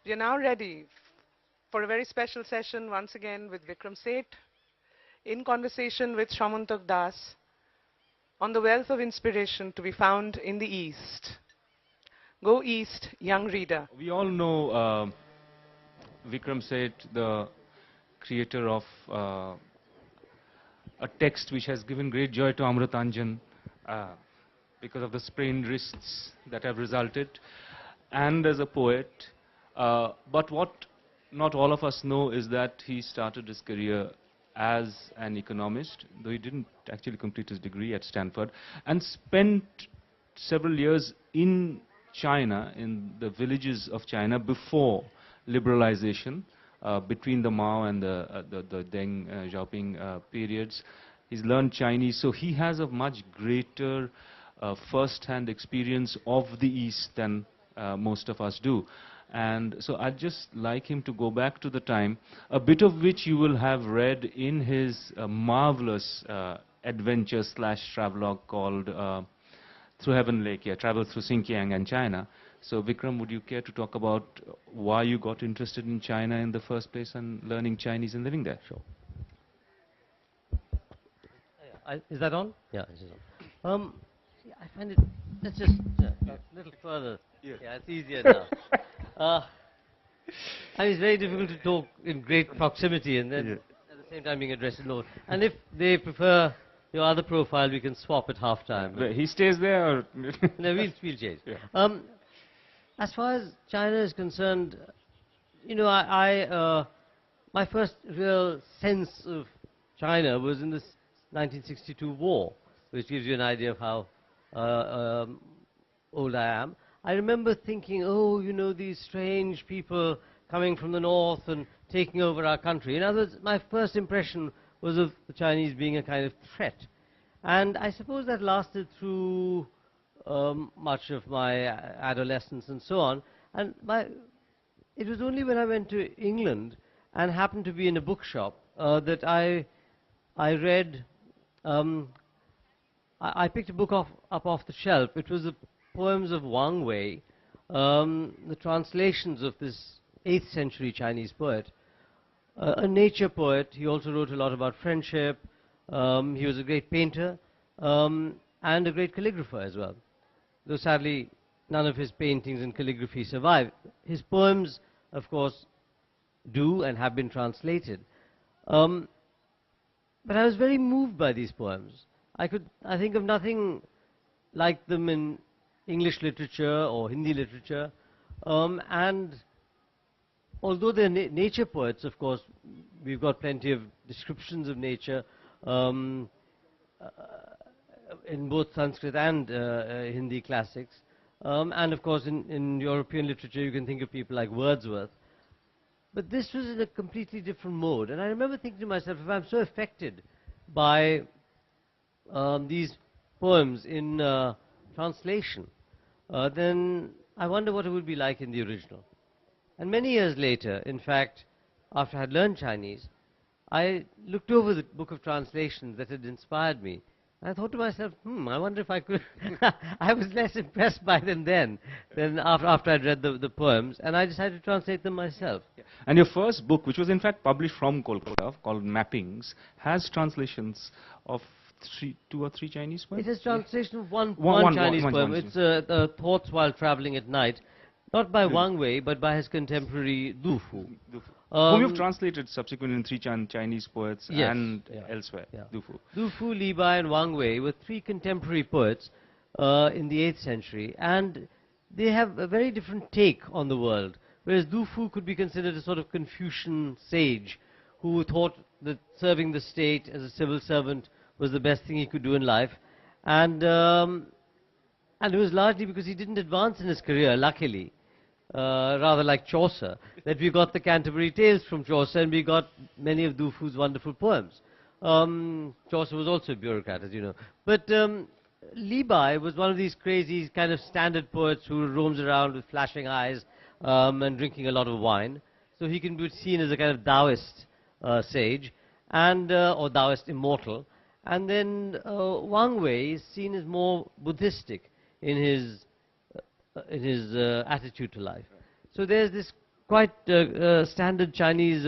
We are now ready for a very special session once again with Vikram Seth in conversation with Samantak Das on the wealth of inspiration to be found in the East. Go East, young reader. We all know Vikram Seth, the creator of a text which has given great joy to Amrutanjan because of the sprained wrists that have resulted, and as a poet. But what not all of us know is that he started his career as an economist, though he didn't actually complete his degree at Stanford, and spent several years in China, in the villages of China before liberalization, between the Mao and the Deng Xiaoping periods. He's learned Chinese, so he has a much greater first-hand experience of the East than most of us do. And so I'd just like him to go back to the time, a bit of which you will have read in his marvelous adventure/travelogue called Through Heaven Lake, Travel Through Xinjiang and China. So Vikram, would you care to talk about why you got interested in China in the first place and learning Chinese and living there? Sure. Is that on? Yeah, it is on. I find it, let's just a little further. Yeah. Yeah, it's easier now. And it's very difficult to talk in great proximity and then at the same time being addressed in low. And if they prefer your other profile, we can swap at half time. He stays there or? No, we'll change. Yeah. As far as China is concerned, you know, my first real sense of China was in this 1962 war, which gives you an idea of how old I am. I remember thinking, oh, you know, these strange people coming from the north and taking over our country. In other words, my first impression was of the Chinese being a kind of threat. And I suppose that lasted through much of my adolescence and so on. And it was only when I went to England and happened to be in a bookshop that I read, I picked a book up off the shelf. It was the poems of Wang Wei, the translations of this 8th century Chinese poet, a nature poet. He also wrote a lot about friendship. He was a great painter and a great calligrapher as well. Though sadly, none of his paintings and calligraphy survive. His poems, of course, do and have been translated. But I was very moved by these poems. I think of nothing like them in English literature or Hindi literature. And although they're nature poets, of course, we've got plenty of descriptions of nature in both Sanskrit and Hindi classics. And of course, in European literature, you can think of people like Wordsworth. But this was in a completely different mode. And I remember thinking to myself, if I'm so affected by these poems in translation, then I wonder what it would be like in the original. And many years later, in fact, after I had learned Chinese, I looked over the book of translations that had inspired me. And I thought to myself, I wonder if I could. I was less impressed by them then than after I'd read the poems, and I decided to translate them myself. Yeah. And your first book, which was in fact published from Kolkata, called Mappings, has translations of 2 or 3 Chinese poems? It is translation of one Chinese poem. One it's Thoughts While Traveling at Night, not by Wang Wei, but by his contemporary Du Fu. Whom you've translated subsequently in 3 Chinese poets and elsewhere. Yeah. Du Fu. Du Fu, Li Bai, and Wang Wei were 3 contemporary poets in the 8th century, and they have a very different take on the world. Whereas Du Fu could be considered a sort of Confucian sage who thought that serving the state as a civil servant was the best thing he could do in life, and it was largely because he didn't advance in his career, luckily. Rather like Chaucer, that we got the Canterbury Tales from Chaucer, and we got many of Du Fu's wonderful poems. Chaucer was also a bureaucrat, as you know. But Li Bai was one of these crazy kind of standard poets who roams around with flashing eyes and drinking a lot of wine. So he can be seen as a kind of Taoist sage, and or Taoist immortal. And then Wang Wei is seen as more Buddhistic in his attitude to life. So there's this quite standard Chinese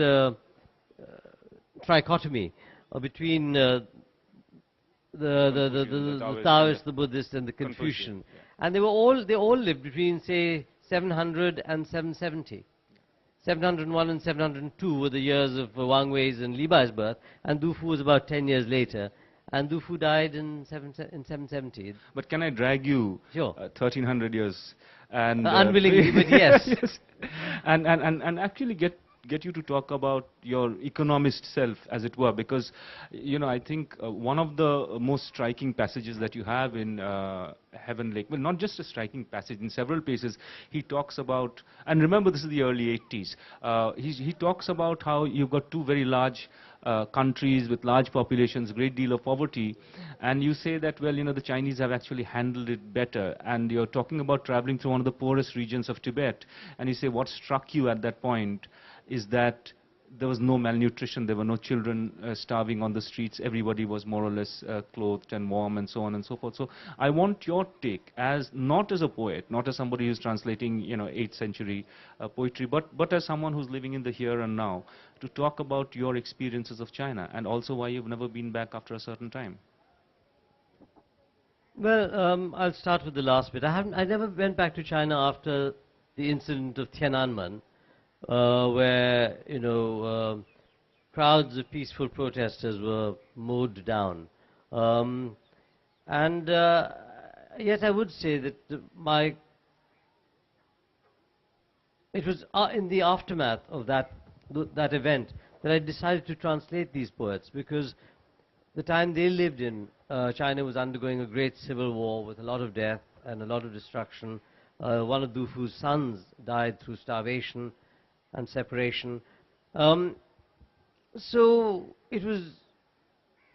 trichotomy between the Taoists, the Buddhists, and the Confucian. Yeah. And they all lived between, say, 700 and 770. 701 and 702 were the years of Wang Wei's and Li Bai's birth, and Du Fu was about 10 years later. And Du Fu died in 770. But can I drag you Sure. 1300 years and Unwillingly, but yes. yes, and actually get you to talk about your economist self, as it were, because I think one of the most striking passages that you have in Heaven Lake, well, not just a striking passage, in several places he talks about, and remember this is the early 80s, he talks about how you've got two very large countries with large populations, great deal of poverty, and you say that, well, the Chinese have actually handled it better, and you're talking about traveling through one of the poorest regions of Tibet, and you say what struck you at that point is that there was no malnutrition, there were no children starving on the streets, everybody was more or less clothed and warm and so on and so forth. So I want your take, as not as a poet, not as somebody who's translating 8th century poetry, but as someone who's living in the here and now, to talk about your experiences of China and also why you've never been back after a certain time. Well, I'll start with the last bit. I never went back to China after the incident of Tiananmen, where crowds of peaceful protesters were mowed down, and yet I would say that it was in the aftermath of that event that I decided to translate these poets, because the time they lived in, China was undergoing a great civil war with a lot of death and a lot of destruction. One of Du Fu's sons died through starvation and separation. So it was,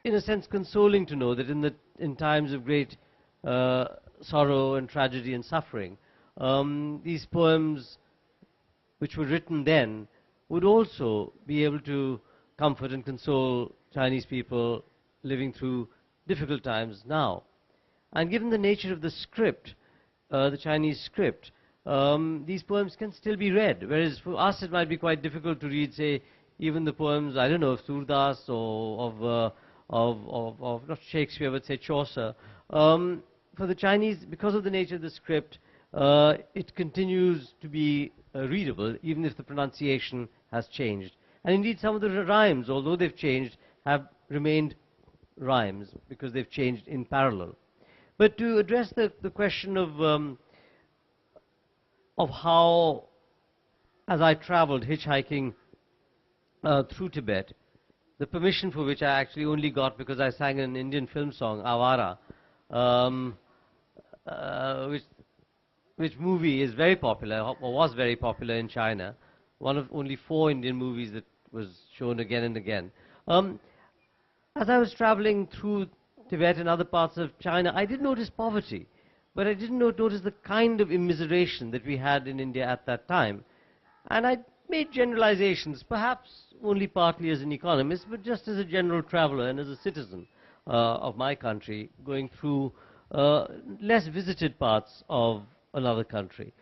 in a sense, consoling to know that in times of great sorrow and tragedy and suffering, these poems, which were written then, would also be able to comfort and console Chinese people living through difficult times now. And given the nature of the script, the Chinese script, these poems can still be read, whereas for us it might be quite difficult to read, say, even the poems, I don't know, of Surdas or of not Shakespeare, but say Chaucer. For the Chinese, because of the nature of the script, it continues to be readable, even if the pronunciation has changed. And indeed, some of the rhymes, although they've changed, have remained rhymes, because they've changed in parallel. But to address the question of how, as I traveled hitchhiking through Tibet, the permission for which I actually only got because I sang an Indian film song, Avara, which movie is very popular, or was very popular in China, one of only 4 Indian movies that was shown again and again. As I was traveling through Tibet and other parts of China, I did notice poverty, but I didn't notice the kind of immiseration that we had in India at that time. And I made generalizations, perhaps only partly as an economist, but just as a general traveler and as a citizen of my country, going through less visited parts of another country.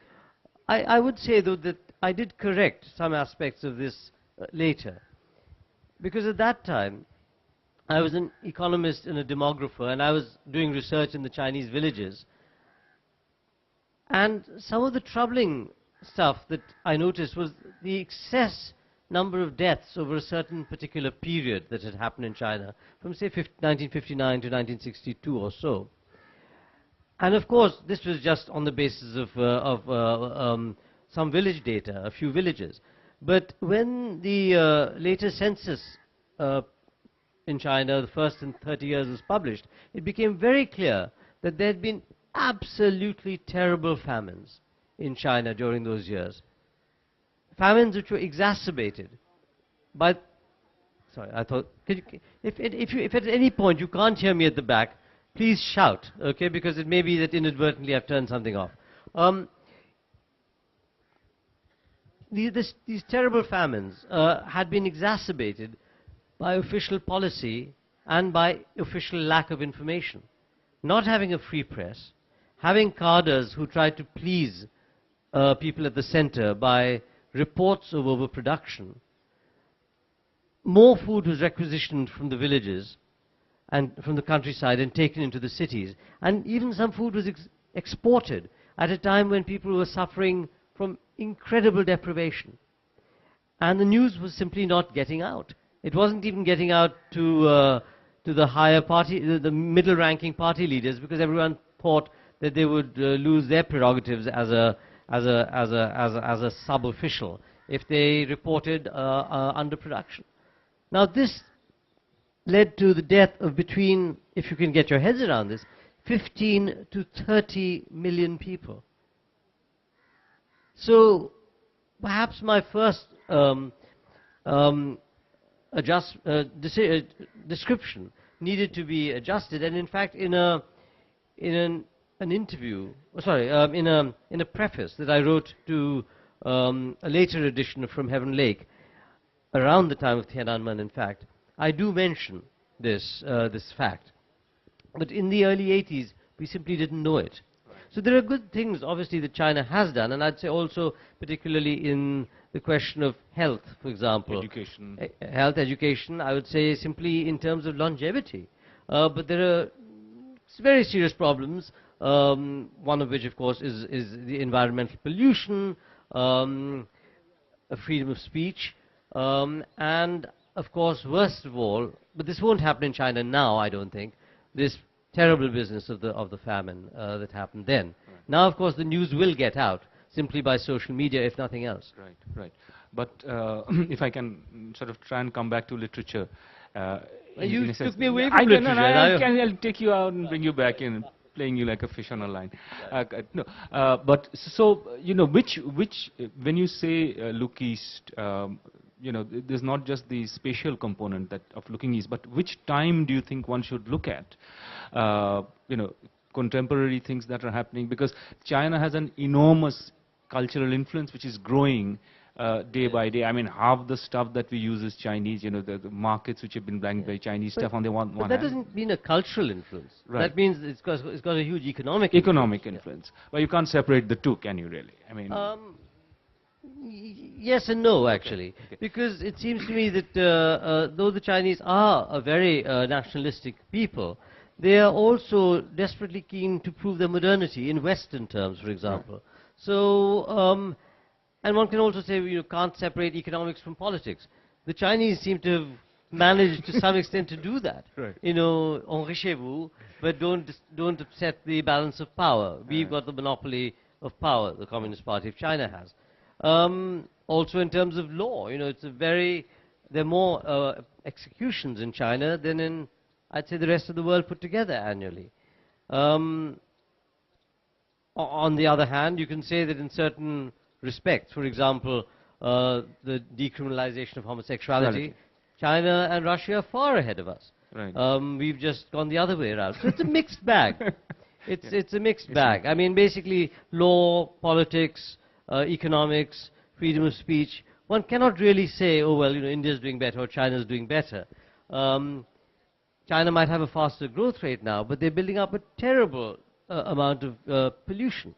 I would say, though, that I did correct some aspects of this later, because at that time, I was an economist and a demographer, and I was doing research in the Chinese villages. And some of the troubling stuff that I noticed was the excess number of deaths over a certain particular period that had happened in China, from say 1959 to 1962 or so. And of course, this was just on the basis of some village data, a few villages. But when the later census in China, the first in 30 years, was published, it became very clear that there had been absolutely terrible famines in China during those years. Famines which were exacerbated by... Sorry, I thought... If at any point you can't hear me at the back, please shout, okay? Because it may be that inadvertently I've turned something off. These terrible famines had been exacerbated by official policy and by official lack of information. Not having a free press, having cadres who tried to please people at the center by reports of overproduction, more food was requisitioned from the villages and from the countryside and taken into the cities. And even some food was exported at a time when people were suffering from incredible deprivation. And the news was simply not getting out. It wasn't even getting out to the higher party, the middle-ranking party leaders, because everyone thought that they would lose their prerogatives as a sub-official if they reported underproduction. Now this led to the death of between, if you can get your heads around this, 15 to 30 million people. So perhaps my first description needed to be adjusted, and in fact in a preface that I wrote to a later edition of From Heaven Lake, around the time of Tiananmen, in fact, I do mention this fact. But in the early 80s, we simply didn't know it. So there are good things, obviously, that China has done, and I'd say also, particularly in the question of health, for example. Education. Health, education, I would say simply in terms of longevity. But there are very serious problems, one of which, of course, is the environmental pollution, freedom of speech, and, of course, worst of all, but this won't happen in China now, I don't think, this terrible business of the famine that happened then. Right. Now, of course, the news will get out simply by social media, if nothing else. Right, right. But if I can sort of try and come back to literature. You took me away from literature. I'll take you out and bring you back in, playing you like a fish on a line. But so, which when you say look east, there's not just the spatial component of looking east, but which time do you think one should look at? Contemporary things that are happening, because China has an enormous cultural influence which is growing day by day. I mean, half the stuff that we use is Chinese, the markets which have been blanked by Chinese stuff on the one hand. But that doesn't mean a cultural influence. Right. That means it's got a huge economic influence. But you can't separate the two, can you really? I mean... Yes and no, actually. Okay. Because it seems to me that though the Chinese are a very nationalistic people, they are also desperately keen to prove their modernity in Western terms, for example. Right. So, and one can also say you can't separate economics from politics. The Chinese seem to have managed to some extent to do that. Right. Enrichez-vous, but don't upset the balance of power. We've got the monopoly of power, the Communist Party of China has. Also in terms of law, there are more executions in China than in, I'd say, the rest of the world put together annually. On the other hand, you can say that in certain respects, for example, the decriminalization of homosexuality, China and Russia are far ahead of us. Right. We've just gone the other way around. So it's a mixed bag. It's a mixed bag. I mean, basically, law, politics, economics, freedom of speech. One cannot really say, oh, well, India's doing better or China's doing better. China might have a faster growth rate now, but they're building up a terrible amount of pollution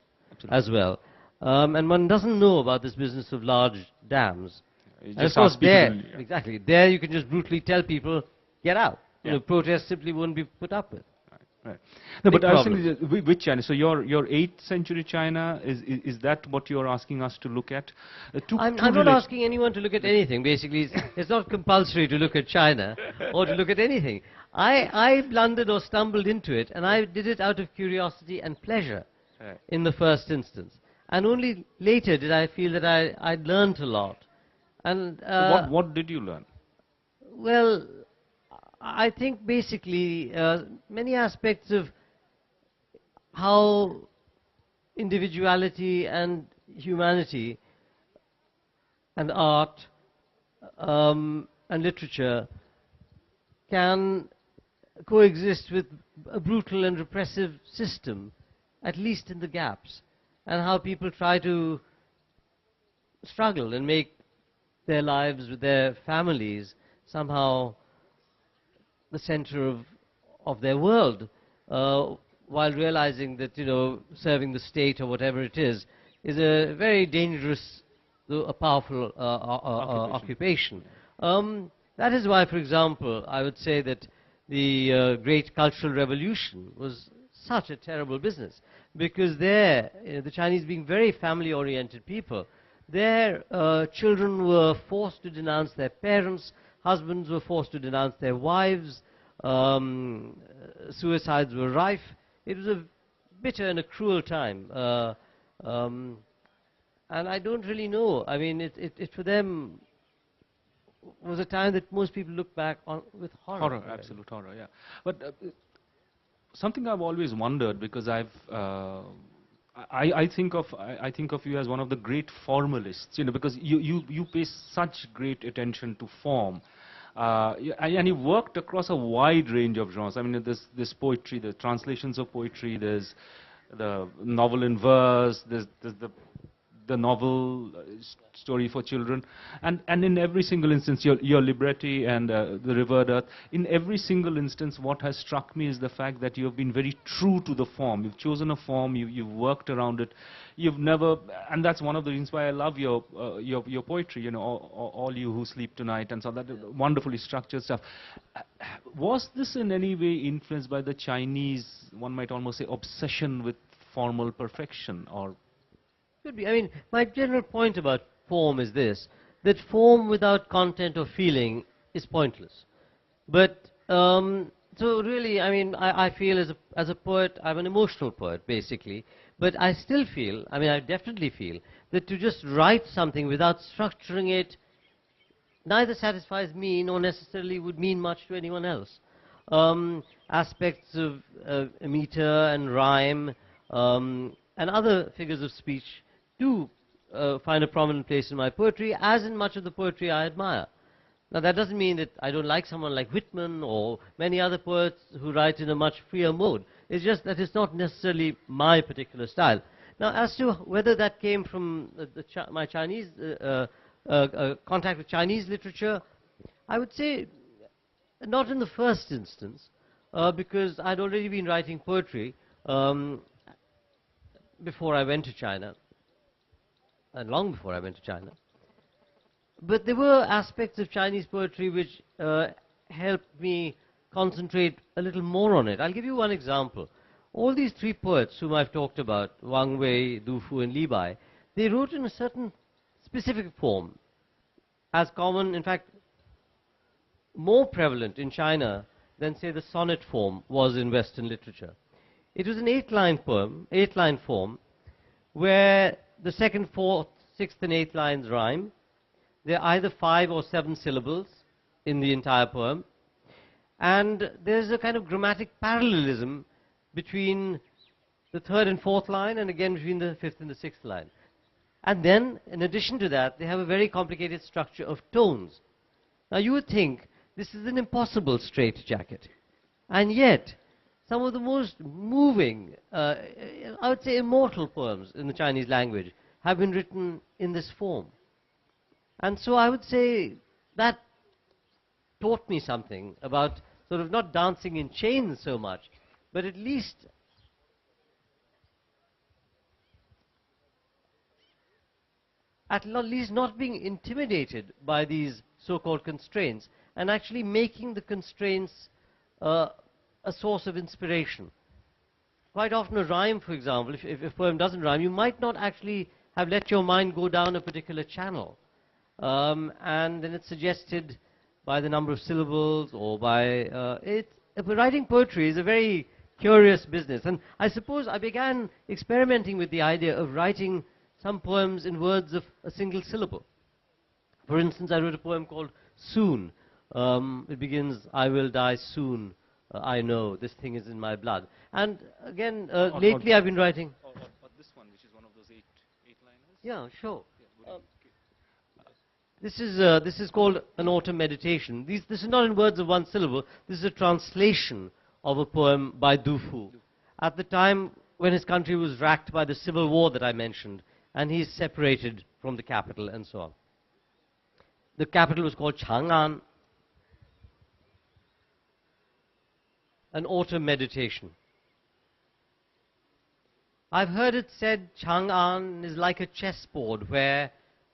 as well. And one doesn't know about this business of large dams. And of course, exactly, there you can just brutally tell people, get out. Protests simply won't be put up with. Right. No, but I was saying, which China? So your 8th century China, is that what you're asking us to look at? I'm not asking anyone to look at anything. Basically, it's not compulsory to look at China or to look at anything. I blundered or stumbled into it, and I did it out of curiosity and pleasure in the first instance. And only later did I feel that I'd learned a lot. And so what did you learn? Well, I think basically many aspects of how individuality and humanity and art and literature can coexist with a brutal and repressive system, at least in the gaps, and how people try to struggle and make their lives with their families somehow the center of their world, while realizing that, serving the state or whatever it is a very dangerous a powerful occupation. That is why, for example, I would say that the Great Cultural Revolution was such a terrible business, because there, the Chinese being very family-oriented people, their children were forced to denounce their parents, husbands were forced to denounce their wives, suicides were rife. It was a bitter and a cruel time. And I don't really know. I mean, it for them was a time that most people look back on with horror. Horror, absolute horror, yeah. But something I've always wondered, because I think of you as one of the great formalists, because you pay such great attention to form. And you worked across a wide range of genres. I mean, there's poetry, there's translations of poetry, there's the novel in verse, there's the novel story for children, and in every single instance, your libretti and the Revered Earth, in every single instance, what has struck me is the fact that you have been very true to the form. You've chosen a form, you've worked around it, you've never, and that's one of the reasons why I love your poetry, all you who sleep tonight, and so that wonderfully structured stuff. Was this in any way influenced by the Chinese, one might almost say, obsession with formal perfection, or? Could be. I mean, my general point about form is this, that form without content or feeling is pointless. But, so really, I mean, I feel as a poet, I'm an emotional poet, basically. But I still feel, I mean, I definitely feel, that to just write something without structuring it neither satisfies me nor necessarily would mean much to anyone else. Aspects of meter and rhyme and other figures of speech do find a prominent place in my poetry, as in much of the poetry I admire. Now, that doesn't mean that I don't like someone like Whitman or many other poets who write in a much freer mode. It's just that it's not necessarily my particular style. Now, as to whether that came from my Chinese contact with Chinese literature, I would say not in the first instance, because I'd already been writing poetry before I went to China, and long before I went to China. But there were aspects of Chinese poetry which helped me concentrate a little more on it. I'll give you one example. All these three poets whom I've talked about, Wang Wei, Du Fu, and Li Bai, they wrote in a certain specific form, as common, in fact, more prevalent in China than, say, the sonnet form was in Western literature. It was an eight-line poem, eight-line form, where the second, fourth, sixth, and eighth lines rhyme. There are either 5 or 7 syllables in the entire poem. And there's a kind of grammatic parallelism between the third and fourth line, and again between the fifth and the sixth line. And then, in addition to that, they have a very complicated structure of tones. Now, you would think this is an impossible straitjacket. And yet, some of the most moving, I would say immortal poems in the Chinese language have been written in this form. And so I would say that taught me something about sort of not dancing in chains so much, but at least not being intimidated by these so-called constraints, and actually making the constraints a source of inspiration. Quite often a rhyme, for example, if a poem doesn't rhyme, you might not actually have let your mind go down a particular channel. And then it's suggested by the number of syllables or by... writing poetry is a very curious business. And I suppose I began experimenting with the idea of writing some poems in words of a single syllable. For instance, I wrote a poem called Soon. It begins, I will die soon, I know, this thing is in my blood. And again, lately I've been writing... Or this one, which is one of those eight-liners? Yeah, sure. This is called an autumn meditation. This is not in words of one syllable. This is a translation of a poem by Du Fu. At the time when his country was racked by the civil war that I mentioned, and he's separated from the capital and so on. The capital was called Chang'an. An autumn meditation. I've heard it said Chang'an is like a chessboard where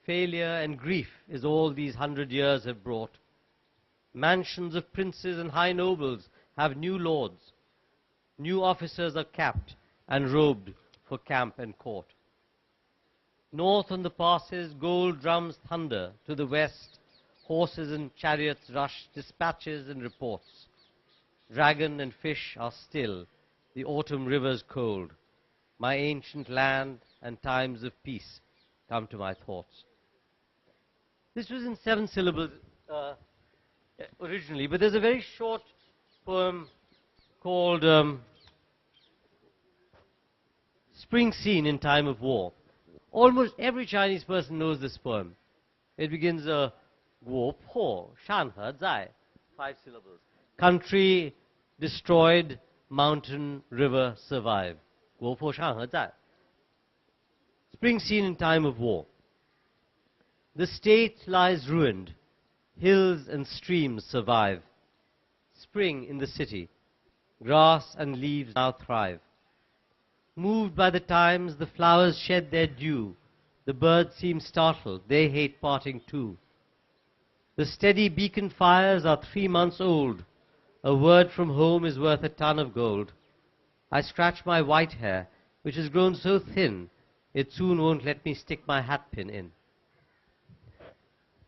Failure and grief is all these 100 years have brought. Mansions of princes and high nobles have new lords. New officers are capped and robed for camp and court. North on the passes, gold drums thunder. To the west, horses and chariots rush, dispatches and reports. Dragon and fish are still, the autumn rivers cold. My ancient land and times of peace come to my thoughts. This was in 7 syllables originally, but there's a very short poem called Spring Scene in Time of War. Almost every Chinese person knows this poem. It begins, Guo Po Shan He Zai, 5 syllables. Country destroyed, mountain, river survive. Guo Po Shan He Zai. Spring scene in time of war. The state lies ruined. Hills and streams survive. Spring in the city. Grass and leaves now thrive. Moved by the times, the flowers shed their dew. The birds seem startled. They hate parting too. The steady beacon fires are 3 months old. A word from home is worth a ton of gold. I scratch my white hair, which has grown so thin, it soon won't let me stick my hat pin in.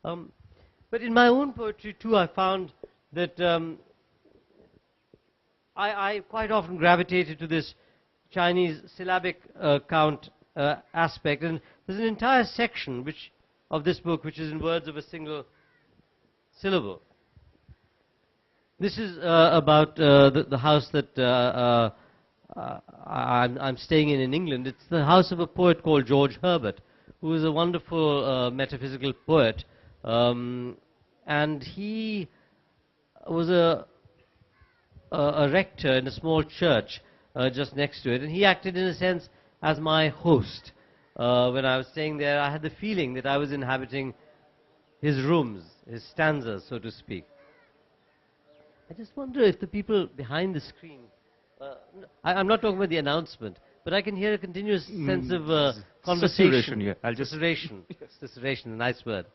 But in my own poetry too, I found that I quite often gravitated to this Chinese syllabic count aspect, and there's an entire section of this book which is in words of a single syllable. This is about the house that I'm staying in England. It's the house of a poet called George Herbert, who is a wonderful metaphysical poet, and he was a rector in a small church just next to it, and he acted in a sense as my host. When I was staying there, I had the feeling that I was inhabiting his rooms, his stanzas, so to speak. I just wonder if the people behind the screen, I'm not talking about the announcement, but I can hear a continuous sense of conversation. Susurration, yeah. Susurration. Yes. Susurration, a nice word.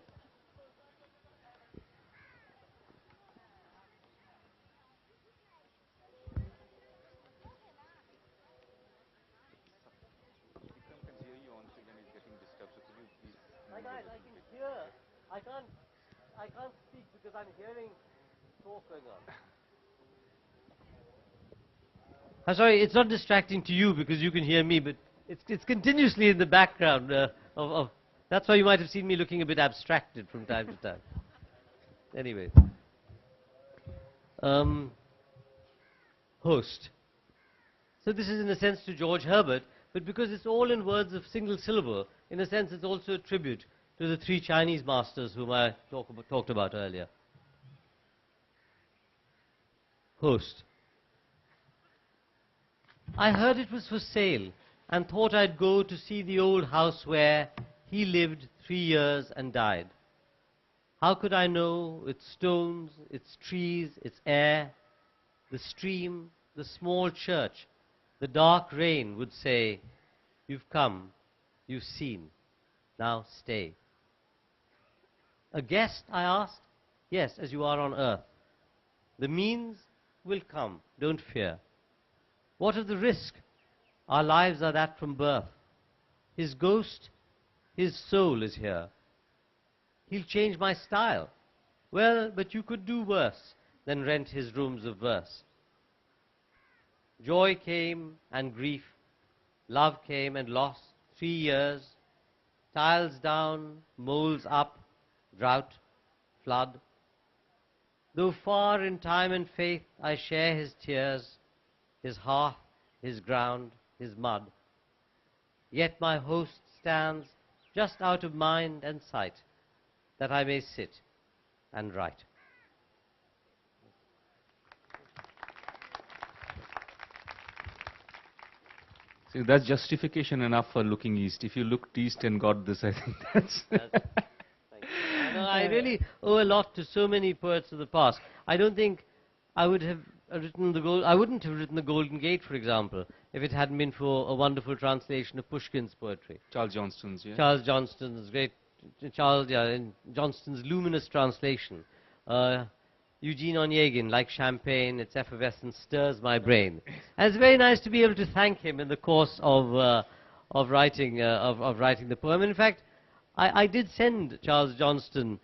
I can't speak because I'm hearing talk going on. I'm sorry, it's not distracting to you because you can hear me, but it's continuously in the background that's why you might have seen me looking a bit abstracted from time to time. Anyway. Host. So this is in a sense to George Herbert, but because it's all in words of single syllable, in a sense it's also a tribute to the 3 Chinese masters whom I talked about earlier. Host. I heard it was for sale and thought I'd go to see the old house where he lived 3 years and died. How could I know its stones, its trees, its air, the stream, the small church? The dark rain would say, "You've come, you've seen, now stay." A guest, I asked? Yes, as you are on earth. The means will come, don't fear. What of the risk? Our lives are that from birth. His ghost, his soul is here. He'll change my style. Well, but you could do worse than rent his rooms of verse. Joy came and grief, love came and loss, 3 years, tiles down, moles up, drought, flood. Though far in time and faith I share his tears, his hearth, his ground, his mud, yet my host stands just out of mind and sight, that I may sit and write. See, that's justification enough for looking east. If you looked east and got this, I think that's... Thank you. No, I really owe a lot to so many poets of the past. I don't think I would have I wouldn't have written the Golden Gate, for example, if it hadn't been for a wonderful translation of Pushkin's poetry. Charles Johnston's, yeah. Charles Johnston's great in Johnston's luminous translation. Eugene Onegin, like champagne, its effervescence stirs my brain. And it's very nice to be able to thank him in the course of writing the poem. In fact, I did send Charles Johnston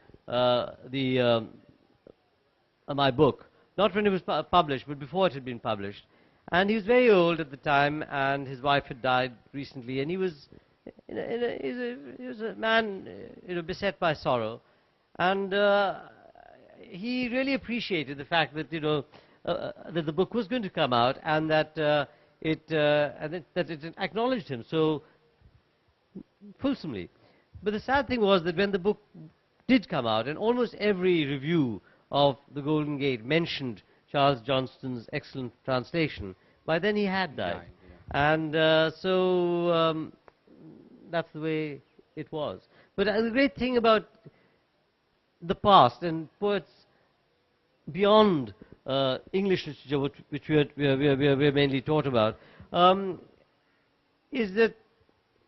my book, not when it was published, but before it had been published. And he was very old at the time, and his wife had died recently, and he was he was a man beset by sorrow, and he really appreciated the fact that that the book was going to come out, and that it acknowledged him so fulsomely. But the sad thing was that when the book did come out, and almost every review of The Golden Gate mentioned Charles Johnston's excellent translation, by then he had died. And so that's the way it was. But the great thing about the past and poets beyond English literature, which we're mainly taught about, is that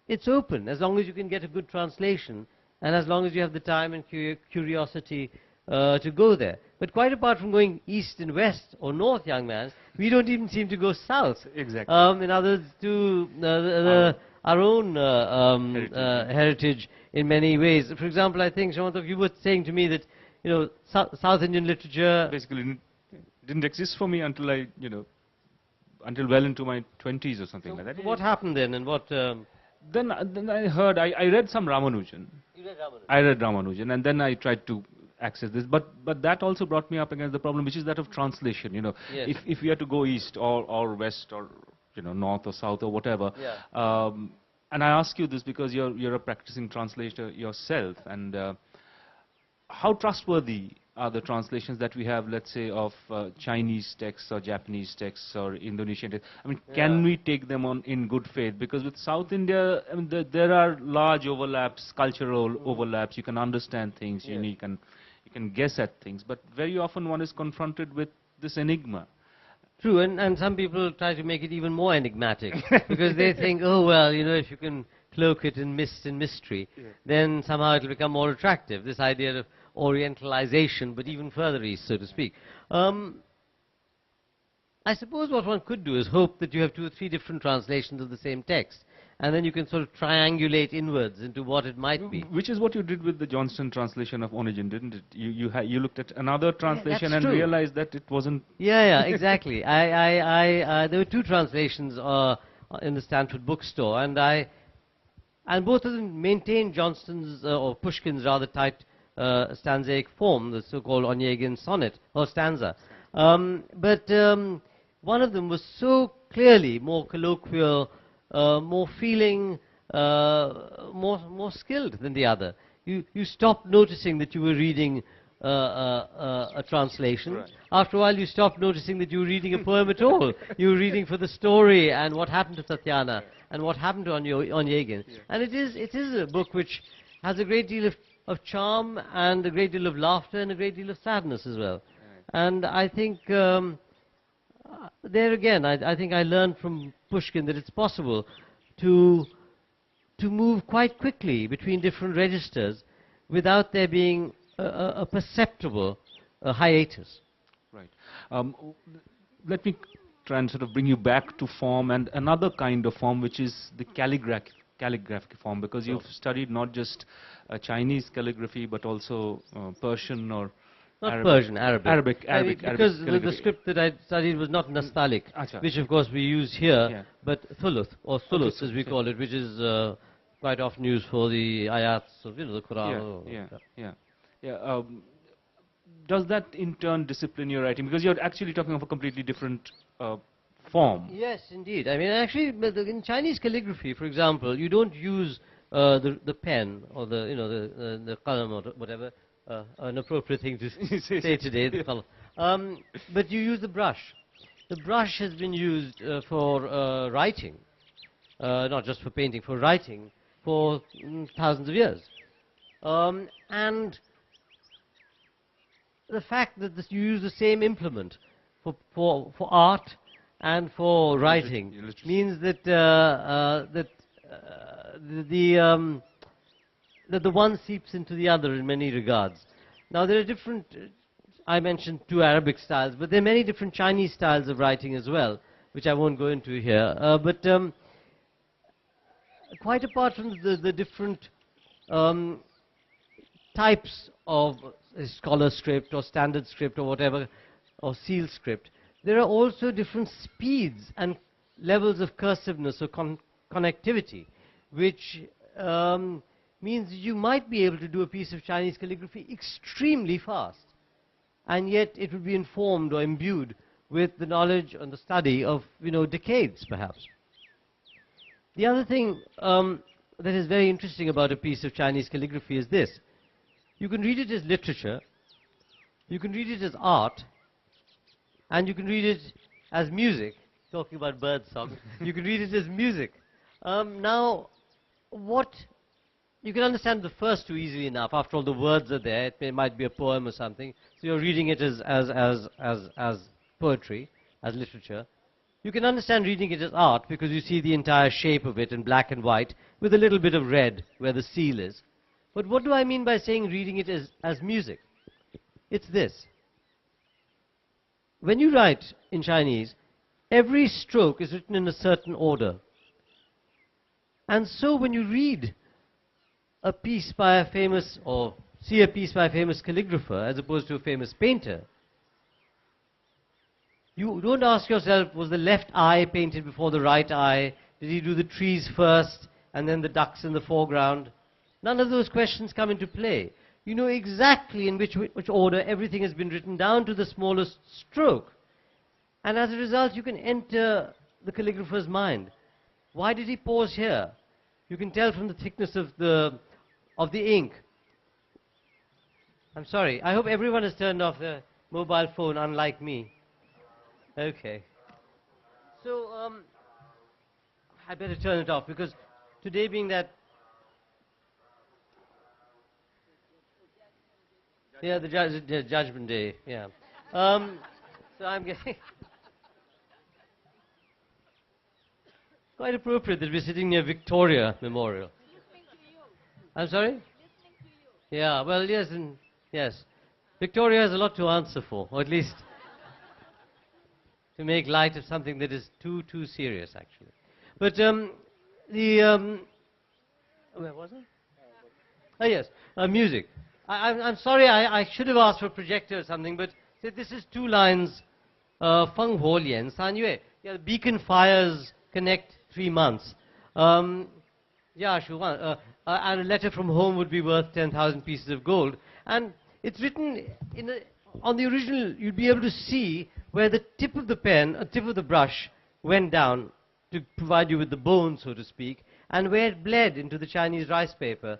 it's open as long as you can get a good translation and as long as you have the time and curiosity to go there. But quite apart from going east and west or north, young man, we don't even seem to go south. Exactly. In others, to our own heritage in many ways. For example, I think, Samantak, you were saying to me that South Indian literature basically didn't exist for me until until well into my 20s or something like that. What happened then, and what? Then I heard, I read some Ramanujan. You read Ramanujan? I read Ramanujan, and then I tried to access this. But that also brought me up against the problem, which is that of translation. Yes. If we had to go east or west or north or south or whatever. Yeah. And I ask you this because you're a practicing translator yourself, and how trustworthy are the translations that we have, let's say, of Chinese texts or Japanese texts or Indonesian texts? I mean, can we take them on in good faith? Because with South India, I mean, there are large overlaps, cultural overlaps. You can understand things, Yes. you can guess at things, but very often one is confronted with this enigma. True, and some people try to make it even more enigmatic because they think, oh well, if you can cloak it in mist and mystery, then somehow it'll become more attractive. This idea of orientalization, but even further east, so to speak. I suppose what one could do is hope that you have 2 or 3 different translations of the same text, and then you can sort of triangulate inwards into what it might be. Which is what you did with the Johnston translation of Onegin, didn't it? You looked at another translation that's and true. realized that it wasn't. Yeah, exactly. There were 2 translations in the Stanford bookstore, and both of them maintained Johnston's or Pushkin's rather tight stanzaic form, the so-called Onegin sonnet or stanza. But one of them was so clearly more colloquial, more feeling, more skilled than the other. You stopped noticing that you were reading a translation. Right. After a while, you stopped noticing that you were reading a poem at all. You were reading for the story and what happened to Tatyana and what happened to Onegin. Yeah. And it is a book which has a great deal of charm and a great deal of laughter and a great deal of sadness as well. And I think there again, I think I learned from Pushkin that it's possible to move quite quickly between different registers without there being a perceptible hiatus. Right. Let me try and sort of bring you back to form and another kind of form, which is the calligraphic form, because you've studied not just Chinese calligraphy but also Persian or Not Persian, Arabic. Arabic because the calligraphy. script that I studied was not Nastaliq, Acha. which of course we use here, Yeah. but Thuluth, or Thuluth Okay, as we yeah. call it, which is quite often used for the ayats of the Quran. Yeah. Does that in turn discipline your writing? Because you're actually talking of a completely different form. Yes, indeed. I mean, actually, in Chinese calligraphy, for example, you don't use the pen or the qalam or whatever, an appropriate thing to say today, the qalam. But you use the brush. The brush has been used for writing, not just for painting, for writing, for thousands of years. And the fact that you use the same implement for art and for writing means that that the one seeps into the other in many regards. Now there are different, I mentioned 2 Arabic styles, but there are many different Chinese styles of writing as well, which I won't go into here. But quite apart from the different types of scholar script or standard script or whatever, or seal script, there are also different speeds and levels of cursiveness or connectivity, which means you might be able to do a piece of Chinese calligraphy extremely fast, and yet it would be informed or imbued with the knowledge and the study of, decades perhaps. The other thing that is very interesting about a piece of Chinese calligraphy is this. You can read it as literature, you can read it as art, and you can read it as music. Talking about birdsong, you can read it as music. Now, you can understand the first 2 easily enough. After all, the words are there. It might be a poem or something. So you're reading it as poetry, as literature. You can understand reading it as art because you see the entire shape of it in black and white with a little bit of red where the seal is. But what do I mean by saying reading it as music? It's this. When you write in Chinese, every stroke is written in a certain order. And so when you read a piece by a famous, or see a piece by a famous calligrapher as opposed to a famous painter, you don't ask yourself, was the left eye painted before the right eye? Did he do the trees first and then the ducks in the foreground? None of those questions come into play. You know exactly in which order everything has been written down to the smallest stroke. And as a result, you can enter the calligrapher's mind. Why did he pause here? You can tell from the thickness of the ink. I'm sorry. I hope everyone has turned off their mobile phone, unlike me. Okay. So, I better turn it off because today being that... Yeah, the Judgment Day, yeah. So I'm getting... Quite appropriate that we're sitting near Victoria Memorial. I'm sorry? Yeah, well, yes, and yes. Victoria has a lot to answer for, or at least to make light of something that is too serious, actually. But where was I? Oh, yes, music. I'm sorry, I should have asked for a projector or something, but this is 2 lines, Feng Ho Lian San Yue. Yeah, the beacon fires connect 3 months. Yeah, sure. And a letter from home would be worth 10,000 pieces of gold. And it's written on the original, you'd be able to see where the tip of the pen, tip of the brush went down to provide you with the bone, so to speak, and where it bled into the Chinese rice paper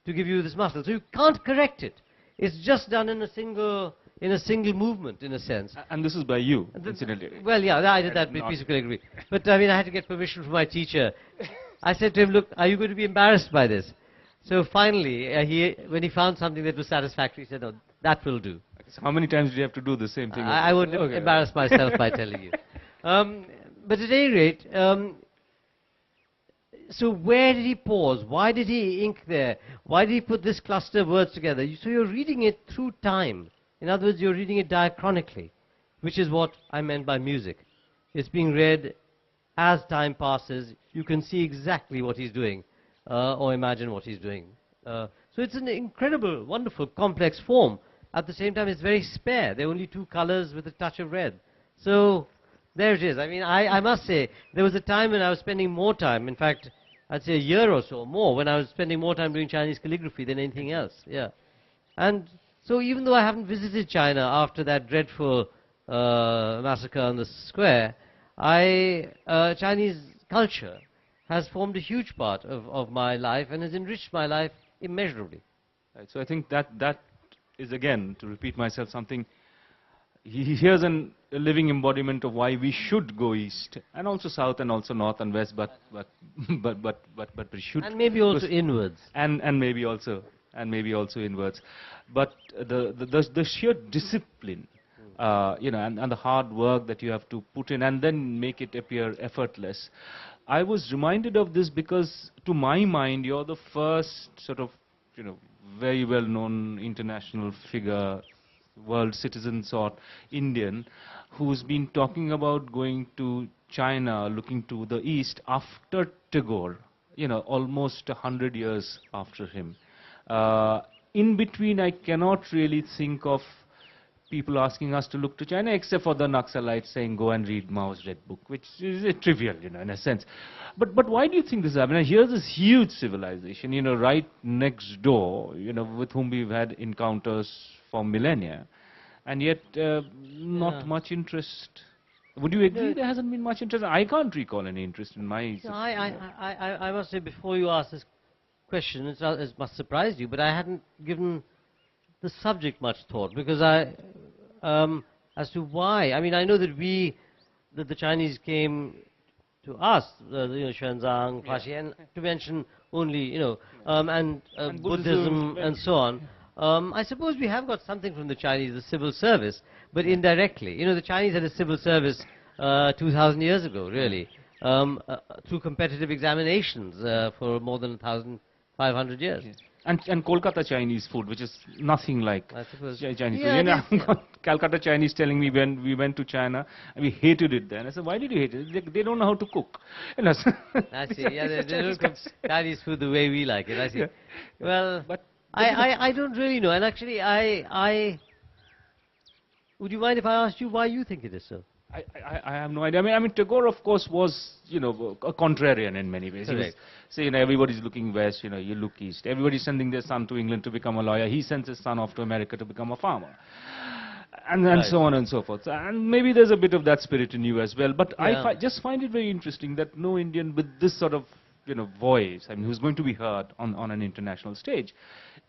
to give you this muscle. So you can't correct it. It's just done in a single movement, in a sense. And this is by you, incidentally. Well, yeah, I did that piece of calligraphy. But, I mean, I had to get permission from my teacher. I said to him, look, are you going to be embarrassed by this? So finally, when he found something that was satisfactory, he said, no, that will do. Okay, so how many times do you have to do the same thing? I would embarrass myself by telling you. But at any rate, so where did he pause? Why did he ink there? Why did he put this cluster of words together? So you're reading it through time. In other words, you're reading it diachronically, which is what I meant by music. It's being read as time passes. You can see exactly what he's doing, or imagine what he's doing. So it's an incredible, wonderful, complex form. At the same time, it's very spare. There are only 2 colors with a touch of red. So there it is. I mean, I must say, there was a time when I was spending more time, in fact, I'd say a year or so more, when I was spending more time doing Chinese calligraphy than anything else. Yeah. And so even though I haven't visited China after that dreadful massacre on the square, Chinese culture has formed a huge part of my life and has enriched my life immeasurably. Right, so I think that is, again, to repeat myself, something, here's a living embodiment of why we should go east, and also south, and also north and west, but we should. And maybe also inwards. And maybe also inwards. But the sheer discipline, and the hard work that you have to put in and then make it appear effortless. I was reminded of this because, to my mind, you're the first sort of, very well-known international figure, world citizen sort, Indian, who's been talking about going to China, looking to the east after Tagore, almost 100 years after him. In between, I cannot really think of people asking us to look to China, except for the Naxalites saying, go and read Mao's Red Book, which is trivial, in a sense. But why do you think this happened? Here's this huge civilization, right next door, with whom we've had encounters for millennia, and yet not much interest. Would you agree there hasn't been much interest? I can't recall any interest in my... No, I must say, before you ask this question, it must surprise you, but I hadn't given the subject much thought, because as to why. I mean, I know that the Chinese came to us, Xuanzang, Faxi, and to mention only, and Buddhism and so on. I suppose we have got something from the Chinese, the civil service, but indirectly. The Chinese had a civil service 2,000 years ago, really, through competitive examinations for more than 1,500 years. Yes. And Kolkata Chinese food, which is nothing like Chinese food. Calcutta Chinese telling me when we went to China, and we hated it then. I said, why did you hate it? They don't know how to cook. I see. Yeah, they don't cook Chinese food the way we like it. I see. Yeah. Well, but I don't really know. And actually, would you mind if I asked you why you think it is so? I have no idea. I mean, Tagore, of course, was, a contrarian in many ways. Correct. He was saying, everybody's looking west, you look east. Everybody's sending their son to England to become a lawyer. He sends his son off to America to become a farmer. And so on and so forth. And maybe there's a bit of that spirit in you as well. But I just find it very interesting that no Indian with this sort of, voice, I mean, who's going to be heard on an international stage,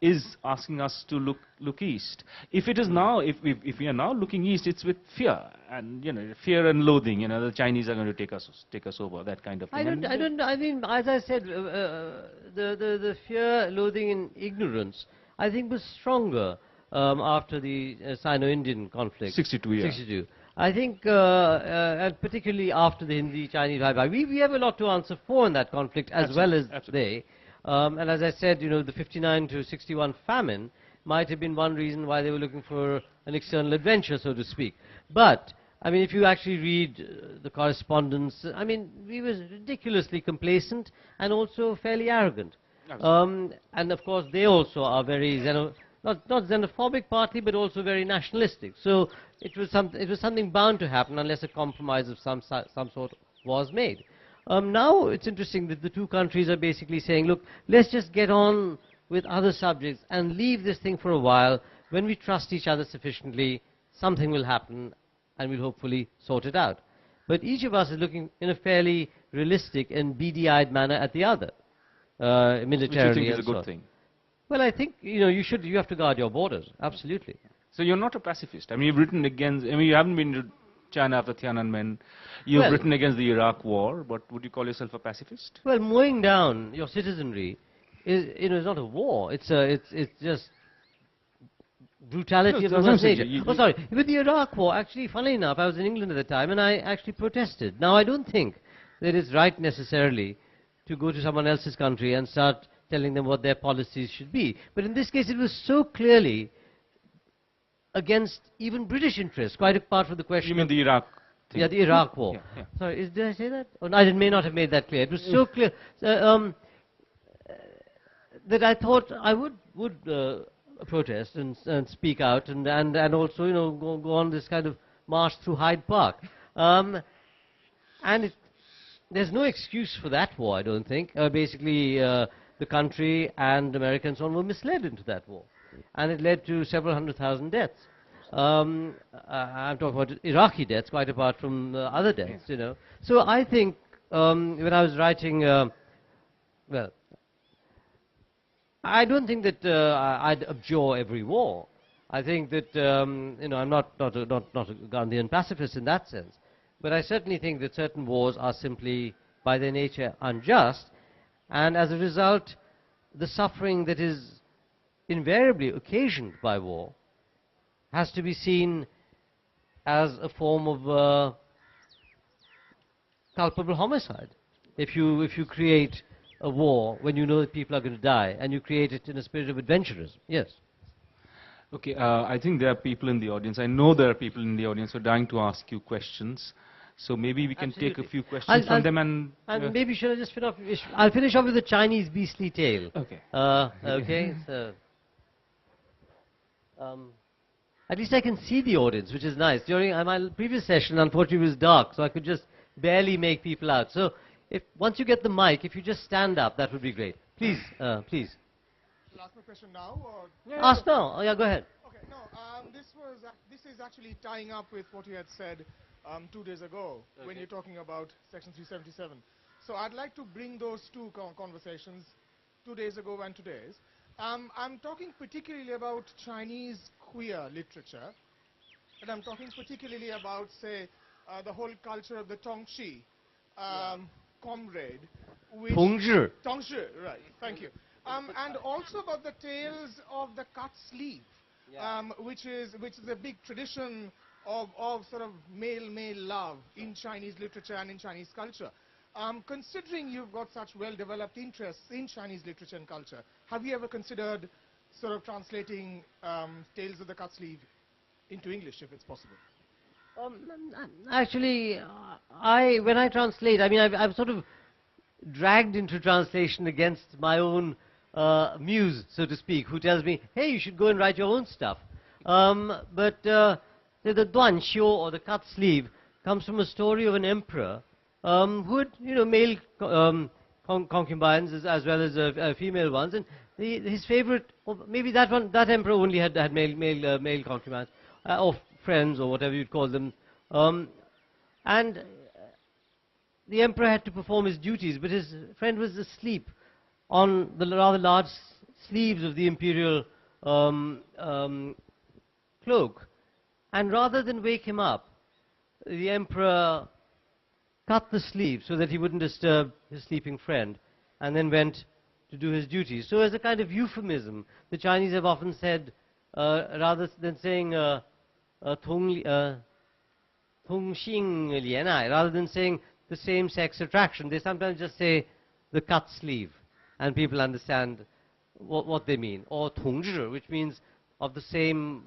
is asking us to look east. If it is now, if we are now looking east, it's with fear and fear and loathing. The Chinese are going to take us over, that kind of thing. I mean, as I said, the fear, loathing, and ignorance, I think, was stronger after the Sino-Indian conflict. 62 years. 62. I think, and particularly after the Hindi-Chinese Bye-Bye, we have a lot to answer for in that conflict, as well as they. And as I said, the 59 to 61 famine might have been one reason why they were looking for an external adventure, so to speak. But, I mean, if you actually read the correspondence, I mean, we were ridiculously complacent and also fairly arrogant. And of course, they also are very not xenophobic partly, but also very nationalistic. So it was something bound to happen unless a compromise of some sort was made. Now it's interesting that the two countries are basically saying, look, let's just get on with other subjects and leave this thing for a while. When we trust each other sufficiently, something will happen and we'll hopefully sort it out. But each of us is looking in a fairly realistic and beady-eyed manner at the other, militarily. Which you think is a good thing? Well, I think, you have to guard your borders, absolutely. So you're not a pacifist. I mean, you've written against, you haven't been to China after Tiananmen. You've written against the Iraq war, but would you call yourself a pacifist? Well, mowing down your citizenry is not a war. It's just brutality of the worst nature. Sorry. With the Iraq war, actually, funnily enough, I was in England at the time, and I actually protested. Now, I don't think that it's right necessarily to go to someone else's country and start telling them what their policies should be. But in this case, it was so clearly against even British interests, quite apart from the question. You mean the Iraq thing? Yeah, the Iraq war. Yeah. Sorry, did I say that? Oh, no, I may not have made that clear. It was so clear that I thought I would protest and speak out and also go on this kind of march through Hyde Park. There's no excuse for that war, I don't think. Basically, the country and America and so on were misled into that war. And it led to several 100,000 deaths. I'm talking about Iraqi deaths, quite apart from other deaths, So I think when I was writing, I don't think that I'd abjure every war. I think that, I'm not a Gandhian pacifist in that sense. But I certainly think that certain wars are simply, by their nature, unjust. And as a result, the suffering that is invariably occasioned by war has to be seen as a form of culpable homicide. If you create a war when you know that people are going to die, and you create it in a spirit of adventurism. Yes. Okay, I think there are people in the audience. I know there are people in the audience who are dying to ask you questions. So maybe we can take a Absolutely. few questions from them And maybe should I just finish? I'll finish off with the Chinese beastly tale. Okay. Okay. So, at least I can see the audience, which is nice. During my previous session, unfortunately, it was dark, so I could just barely make people out. So, if once you get the mic, if you just stand up, that would be great. Please, please. Shall I ask my question now, or? Ask now. Oh, yeah, go ahead. Okay, no. This is actually tying up with what you had said 2 days ago when you're talking about Section 377. So I'd like to bring those two conversations, 2 days ago and today's. I'm talking particularly about Chinese queer literature, and I'm talking particularly about, say, the whole culture of the Tongxi comrade. Tongzhi. Tongzhi, right, thank you. And also about the tales of the cut sleeve, which is a big tradition of sort of male love in Chinese literature and in Chinese culture. Considering you've got such well-developed interests in Chinese literature and culture, have you ever considered sort of translating Tales of the Cut Sleeve into English, if it's possible? Actually, when I translate, I mean, I've sort of dragged into translation against my own muse, so to speak, who tells me, hey, you should go and write your own stuff. But the Duan Xiu, or the cut sleeve, comes from a story of an emperor who had, male concubines as well as female ones, and his favorite, or maybe that emperor only had male concubines, or friends, or whatever you'd call them, and the emperor had to perform his duties, but his friend was asleep on the rather large sleeves of the imperial cloak, and rather than wake him up, the emperor cut the sleeve so that he wouldn't disturb his sleeping friend, and then went to do his duties. So as a kind of euphemism, the Chinese have often said, rather than saying Tong Xing Lianai, rather than saying the same-sex attraction, they sometimes just say the cut sleeve, and people understand what they mean. Or Tongzhi, which means of the same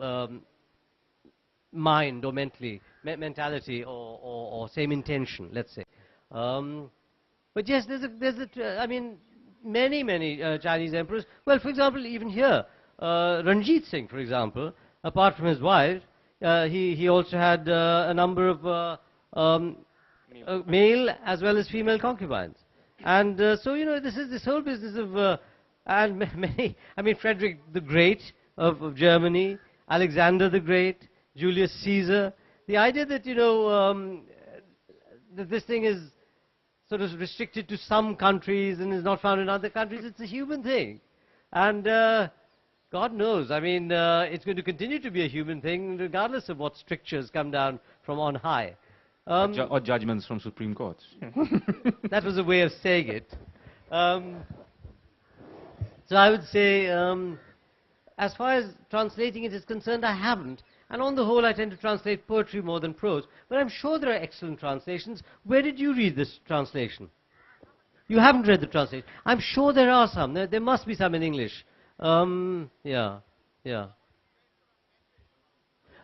mind or mentality or same intention, let's say. But yes, I mean, many Chinese emperors. Well, for example, even here, Ranjit Singh, for example, apart from his wife, he also had a number of male as well as female concubines. And so, this whole business of, and many, I mean, Frederick the Great of Germany, Alexander the Great, Julius Caesar, the idea that, that this thing is sort of restricted to some countries and is not found in other countries, it's a human thing. And God knows, I mean, it's going to continue to be a human thing regardless of what strictures come down from on high. or judgments from Supreme Courts. That was a way of saying it. So I would say, as far as translating it is concerned, I haven't. And on the whole, I tend to translate poetry more than prose. But I'm sure there are excellent translations. Where did you read this translation? You haven't read the translation. I'm sure there are some. There must be some in English. Yeah.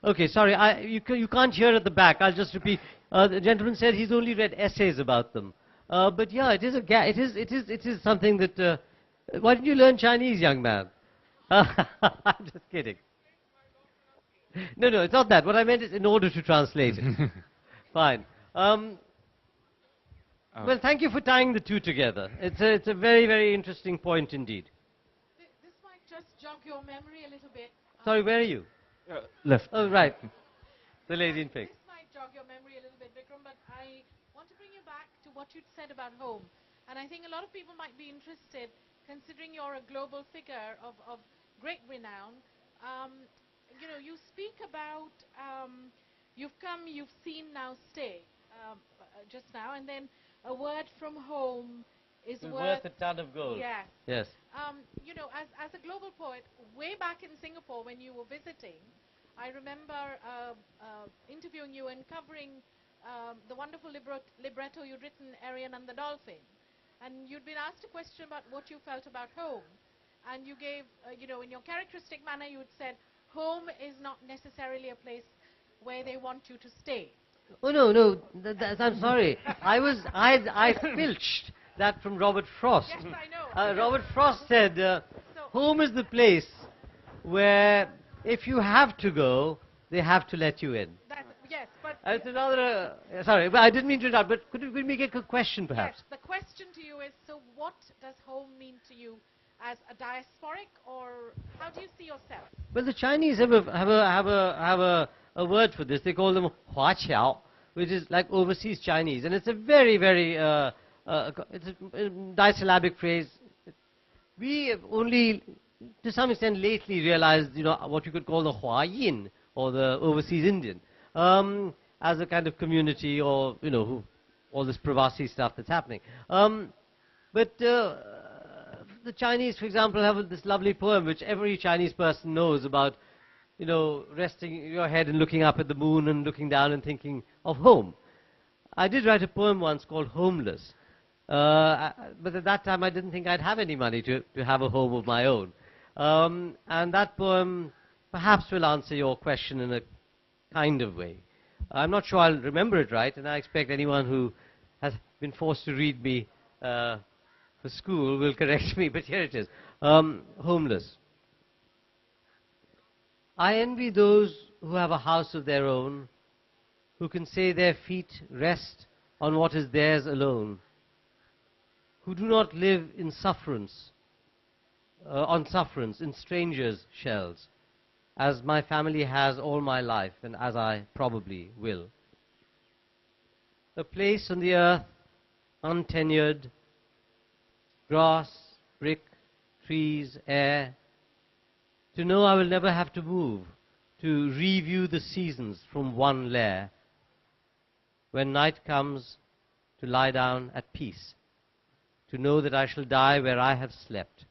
Okay, sorry, you can't hear at the back. I'll just repeat. The gentleman said he's only read essays about them. But yeah, it is something that. Why didn't you learn Chinese, young man? I'm just kidding. No, it's not that. What I meant is in order to translate it. Fine. Well, thank you for tying the two together. It's a very, very interesting point indeed. This might just jog your memory a little bit. Sorry, where are you? Left. Oh, right. The lady in pink. This might jog your memory a little bit, Vikram, but I want to bring you back to what you'd said about home. And I think a lot of people might be interested, considering you're a global figure of great renown. You speak about you've come, you've seen, now stay, just now, and then a word from home is worth a ton of gold. Yes. Yes. As a global poet, way back in Singapore when you were visiting, I remember interviewing you and covering the wonderful libretto you'd written, Arian and the Dolphin. And you'd been asked a question about what you felt about home. And you gave, in your characteristic manner, you had said, home is not necessarily a place where they want you to stay. Oh, no, no, I'm sorry. I filched that from Robert Frost. Yes, I know. Robert Frost said, home is the place where if you have to go, they have to let you in. Yes, but... It's another... sorry, but I didn't mean to interrupt, but could we make a question, perhaps? Yes, the question to you is, so what does home mean to you? As a diasporic, or how do you see yourself? Well, the Chinese have a word for this. They call them Huaqiao, which is like overseas Chinese, and it's a very, very it's a disyllabic phrase. We have only, to some extent, lately realized, what you could call the Huayin, or the overseas Indian, as a kind of community, or all this Pravasi stuff that's happening. But the Chinese, for example, have this lovely poem which every Chinese person knows about, resting your head and looking up at the moon and looking down and thinking of home. I did write a poem once called Homeless, but at that time I didn't think I'd have any money to have a home of my own. And that poem perhaps will answer your question in a kind of way. I'm not sure I'll remember it right, and I expect anyone who has been forced to read me for school will correct me, but here it is. Homeless. I envy those who have a house of their own, who can say their feet rest on what is theirs alone, who do not live in sufferance, in strangers' shells, as my family has all my life, and as I probably will. A place on the earth, untenured, grass, brick, trees, air, to know I will never have to move, to review the seasons from one lair, when night comes, to lie down at peace, to know that I shall die where I have slept,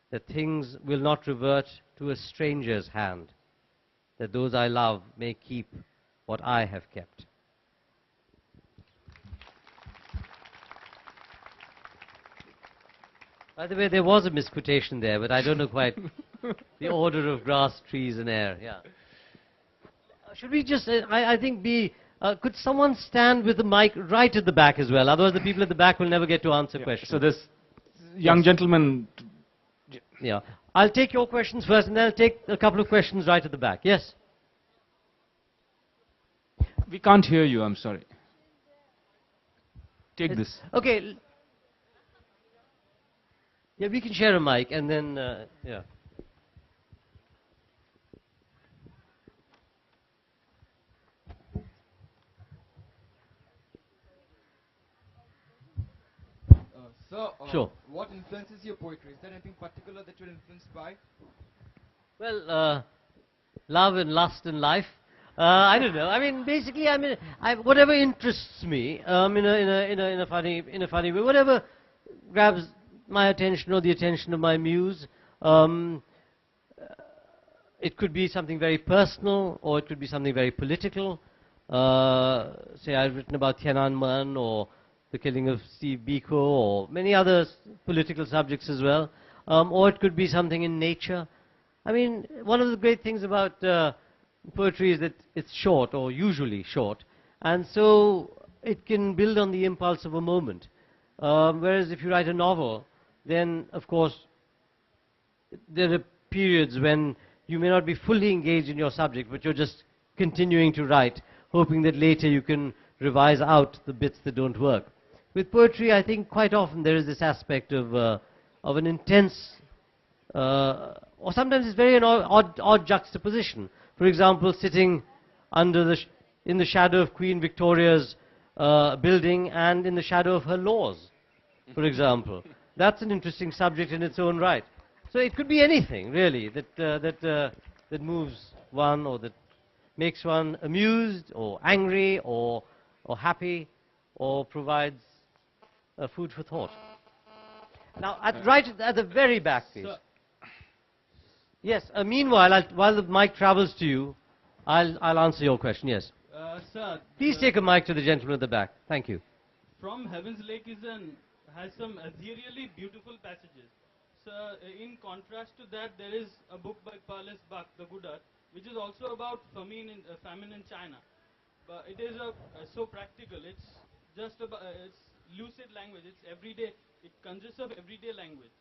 that things will not revert to a stranger's hand, that those I love may keep what I have kept. By the way, there was a misquotation there, but I don't know quite the order of grass, trees, and air. Yeah. Should we just, I think, could someone stand with the mic right at the back as well? Otherwise, the people at the back will never get to answer questions. So this young gentleman... Yeah. I'll take your questions first, and then I'll take a couple of questions right at the back. Yes? We can't hear you, I'm sorry. Take this. Okay. Yeah, we can share a mic, and then, yeah. Sure. What influences your poetry? Is there anything particular that you're influenced by? Well, love and lust and life. I don't know. I mean, basically, whatever interests me, in a funny way, whatever grabs my attention or the attention of my muse. It could be something very personal, or it could be something very political. Say, I've written about Tiananmen, or the killing of Steve Biko, or many other political subjects as well. Or it could be something in nature. I mean, one of the great things about poetry is that it's short, or usually short, and so it can build on the impulse of a moment. Whereas if you write a novel, then, of course, there are periods when you may not be fully engaged in your subject, but you're just continuing to write, hoping that later you can revise out the bits that don't work. With poetry, I think quite often there is this aspect of an intense, or sometimes it's very an odd juxtaposition. For example, sitting under in the shadow of Queen Victoria's building and in the shadow of her laws, for example. That's an interesting subject in its own right. So it could be anything, really, that moves one, or that makes one amused, or angry, or happy, or provides food for thought. Now, right at the very back, please. Yes. Meanwhile, while the mic travels to you, I'll answer your question. Yes. Sir, Please take a mic to the gentleman at the back. Thank you. From Heaven's Lake is an has some ethereally beautiful passages. So, in contrast to that, there is a book by Paulus Bach, The Good Earth, which is also about famine in China. But it is so practical. It's just about it's lucid language. It's everyday. It consists of everyday language.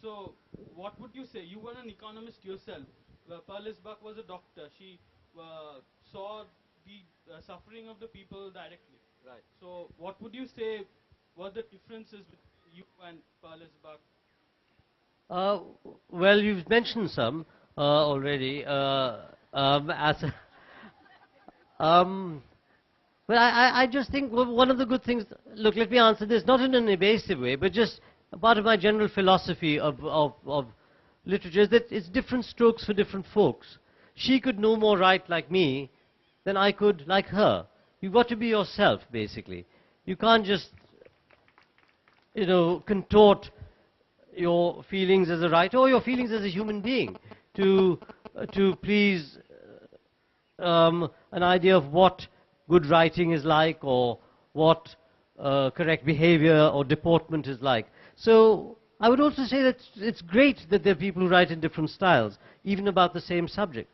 So, what would you say? You were an economist yourself. Paulus Bach was a doctor. She saw the suffering of the people directly. Right. So, what would you say were the differences between you and Paulus Bach? Well, you've mentioned some already. But I just think one of the good things, look, let me answer this, not in an evasive way, but just a part of my general philosophy of literature is that it's different strokes for different folks. She could no more write like me than I could like her. You've got to be yourself, basically. You can't just, contort your feelings as a writer or your feelings as a human being to please an idea of what good writing is like or what correct behavior or deportment is like. So I would also say that it's great that there are people who write in different styles, even about the same subject.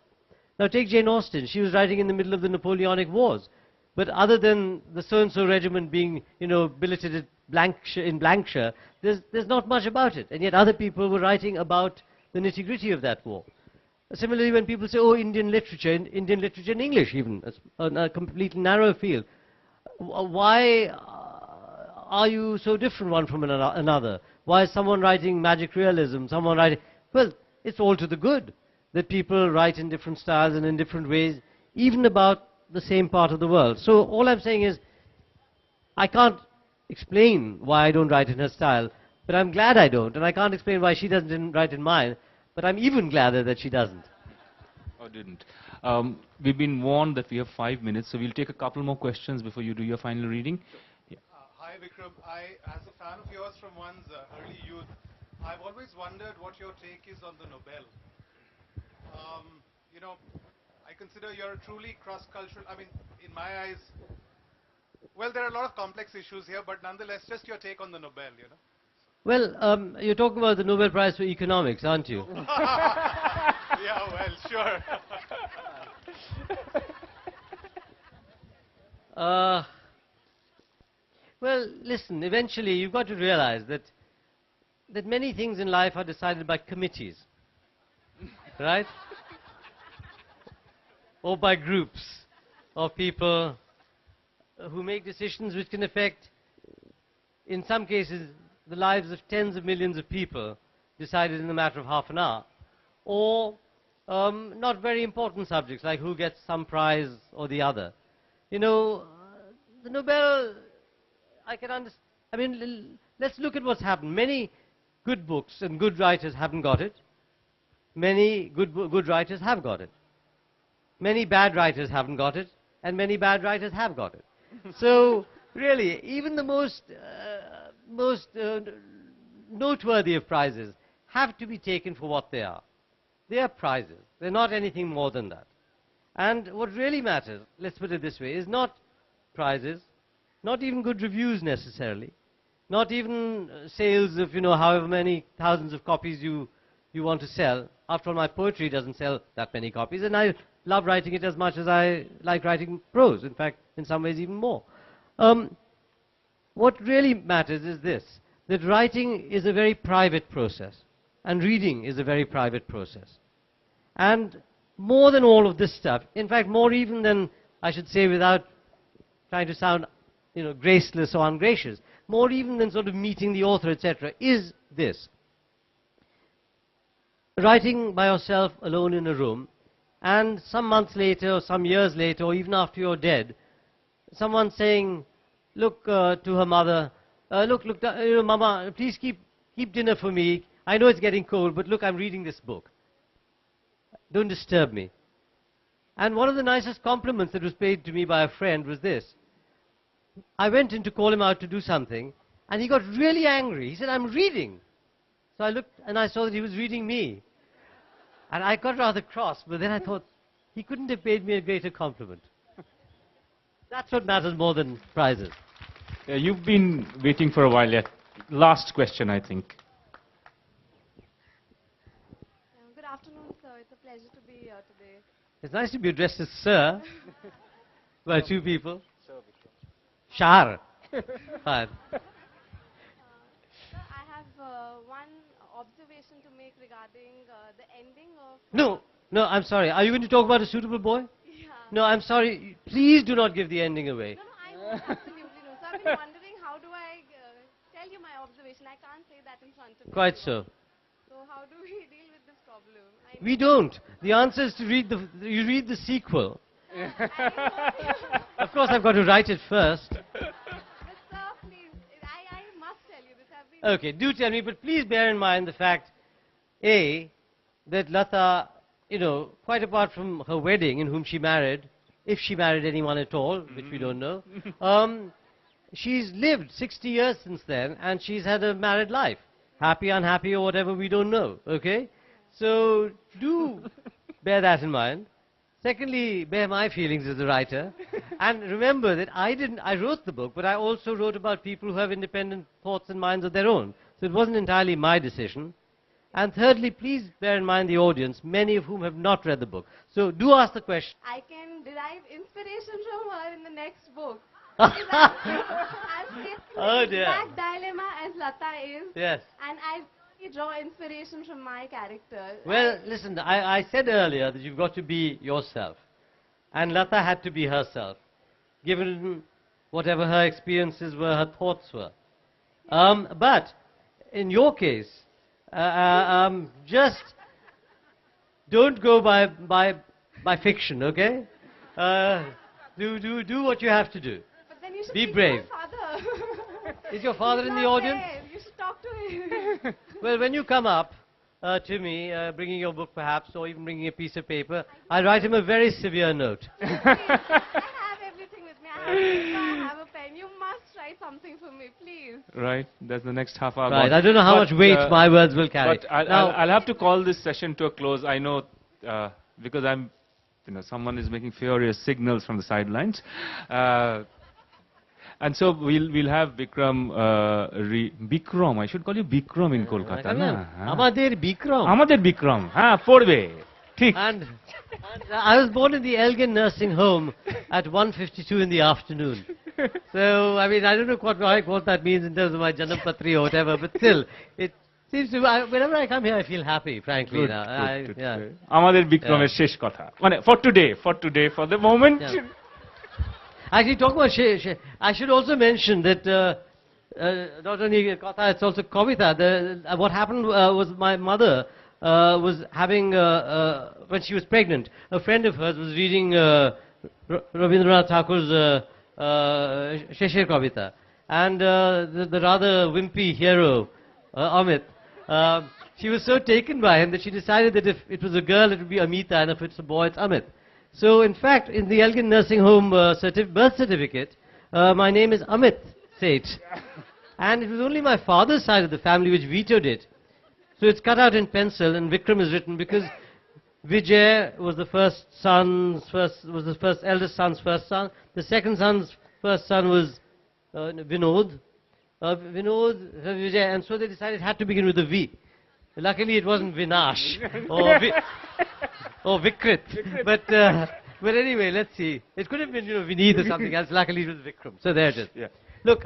Now take Jane Austen. She was writing in the middle of the Napoleonic Wars. But other than the so-and-so regiment being, billeted at in Blankshire, there's not much about it. And yet other people were writing about the nitty-gritty of that war. Similarly, when people say, oh, Indian literature in English even, a completely narrow field, why are you so different one from another? Why is someone writing magic realism, someone writing... Well, it's all to the good that people write in different styles and in different ways, even about the same part of the world. So all I'm saying is, I can't explain why I don't write in her style, but I'm glad I don't, and I can't explain why she doesn't write in mine, but I'm even gladder that she doesn't. Or didn't. We've been warned that we have 5 minutes, so we'll take a couple more questions before you do your final reading. Yeah. Hi Vikram, as a fan of yours from one's early youth, I've always wondered what your take is on the Nobel. I consider you're truly cross-cultural. I mean, in my eyes, well, there are a lot of complex issues here, but nonetheless, just your take on the Nobel, Well, you're talking about the Nobel Prize for Economics, aren't you? Yeah, well, sure. Well, listen, eventually you've got to realize that many things in life are decided by committees, right? Or by groups of people who make decisions which can affect, in some cases, the lives of tens of millions of people, decided in a matter of half an hour. Or not very important subjects like who gets some prize or the other. The Nobel, I can understand. I mean, let's look at what's happened. Many good books and good writers haven't got it. Many good writers have got it. Many bad writers haven't got it, and many bad writers have got it. So, really, even the most noteworthy of prizes have to be taken for what they are. They are prizes. They're not anything more than that. And what really matters, let's put it this way, is not prizes, not even good reviews necessarily, not even sales of, however many thousands of copies you want to sell. After all, my poetry doesn't sell that many copies, and I love writing it as much as I like writing prose, in fact, in some ways even more. What really matters is this, that writing is a very private process, and reading is a very private process. And more than all of this stuff, in fact, more even than, I should say, without trying to sound, graceless or ungracious, more even than sort of meeting the author, etc., is this. Writing by yourself alone in a room, and some months later, or some years later, or even after you're dead, someone saying, look to her mother, look, Mama, please keep dinner for me. I know it's getting cold, but look, I'm reading this book. Don't disturb me. And one of the nicest compliments that was paid to me by a friend was this. I went in to call him out to do something, and he got really angry. He said, I'm reading. So I looked, and I saw that he was reading me. And I got rather cross, but then I thought, he couldn't have paid me a greater compliment. That's what matters more than prizes. You've been waiting for a while yet. last question, I think. Good afternoon, sir. It's a pleasure to be here today. It's nice to be addressed as sir by two people. Shar. Fine. Sir, I have one observation to make regarding the ending of... No, no, I'm sorry. Are you going to talk about a suitable boy? Yeah. No, I'm sorry. Please do not give the ending away. No, I won't absolutely no. So I've been wondering how do I tell you my observation. I can't say that in front of you. Quite so. So how do we deal with this problem? We don't. The answer is to you read the sequel. Of course, I've got to write it first. But sir, please, I must tell you this. I've been... Okay, do tell me, but please bear in mind the fact, A, that Lata, quite apart from her wedding in whom she married, if she married anyone at all, which we don't know, she's lived 60 years since then, and she's had a married life. Happy, unhappy, or whatever, we don't know, okay? So, do bear that in mind. Secondly, bear my feelings as a writer. And remember that I wrote the book, but I also wrote about people who have independent thoughts and minds of their own. So it wasn't entirely my decision. And thirdly, please bear in mind the audience, many of whom have not read the book. So do ask the question. I can derive inspiration from her in the next book. I'm facing Oh the dear. exact dilemma as Lata is. Yes. And I really draw inspiration from my character. Well, listen, I said earlier that you've got to be yourself. And Lata had to be herself, given whatever her experiences were, her thoughts were. But in your case, just don't go by fiction, okay? Do what you have to do. But then you should Be speak brave. to my father. Is your father He's in the not audience? there. You should talk to him. Well, when you come up to me, bringing your book perhaps, or even bringing a piece of paper, I'll write him a very severe note. I have everything with me. I have paper, I have a pen. You must write something for me, please. Right, that's the next half hour. Right, gone. I don't know how But, much weight my words will carry. But Now- I'll have to call this session to a close. I know, because someone is making furious signals from the sidelines. And so we'll have Vikram, Vikram, I should call you Vikram in Kolkata. Na? Amader Bikram. Amader Vikram, Porbe. ঠিক. And I was born in the Elgin nursing home at 1:52 in the afternoon. So, I mean, I don't know what that means in terms of my Janam Patri or whatever, but still, it seems to, whenever I come here, I feel happy, frankly. Good, now. good, Yeah. good. আমাদের বিক্রমের শেষ কথা মানে for the moment. Yeah. Actually, talk about I should also mention that not only Katha, it's also Kavita. What happened was my mother was having, when she was pregnant, a friend of hers was reading Rabindranath Thakur's Sheshir Kavita. And the rather wimpy hero, Amit, she was so taken by him that she decided that if it was a girl, it would be Amita, and if it's a boy, it's Amit. So, in fact, in the Elgin Nursing Home birth certificate, my name is Amit Seth. And it was only my father's side of the family which vetoed it. So it's cut out in pencil, and Vikram is written because Vijay was the eldest son's first son. The second son's first son was Vinod. Vijay, and so they decided it had to begin with a V. Luckily, it wasn't Vinash or Vikrit. But anyway, let's see. It could have been, Vineet or something else. Luckily, it was Vikram. So there it is. Yeah. Look,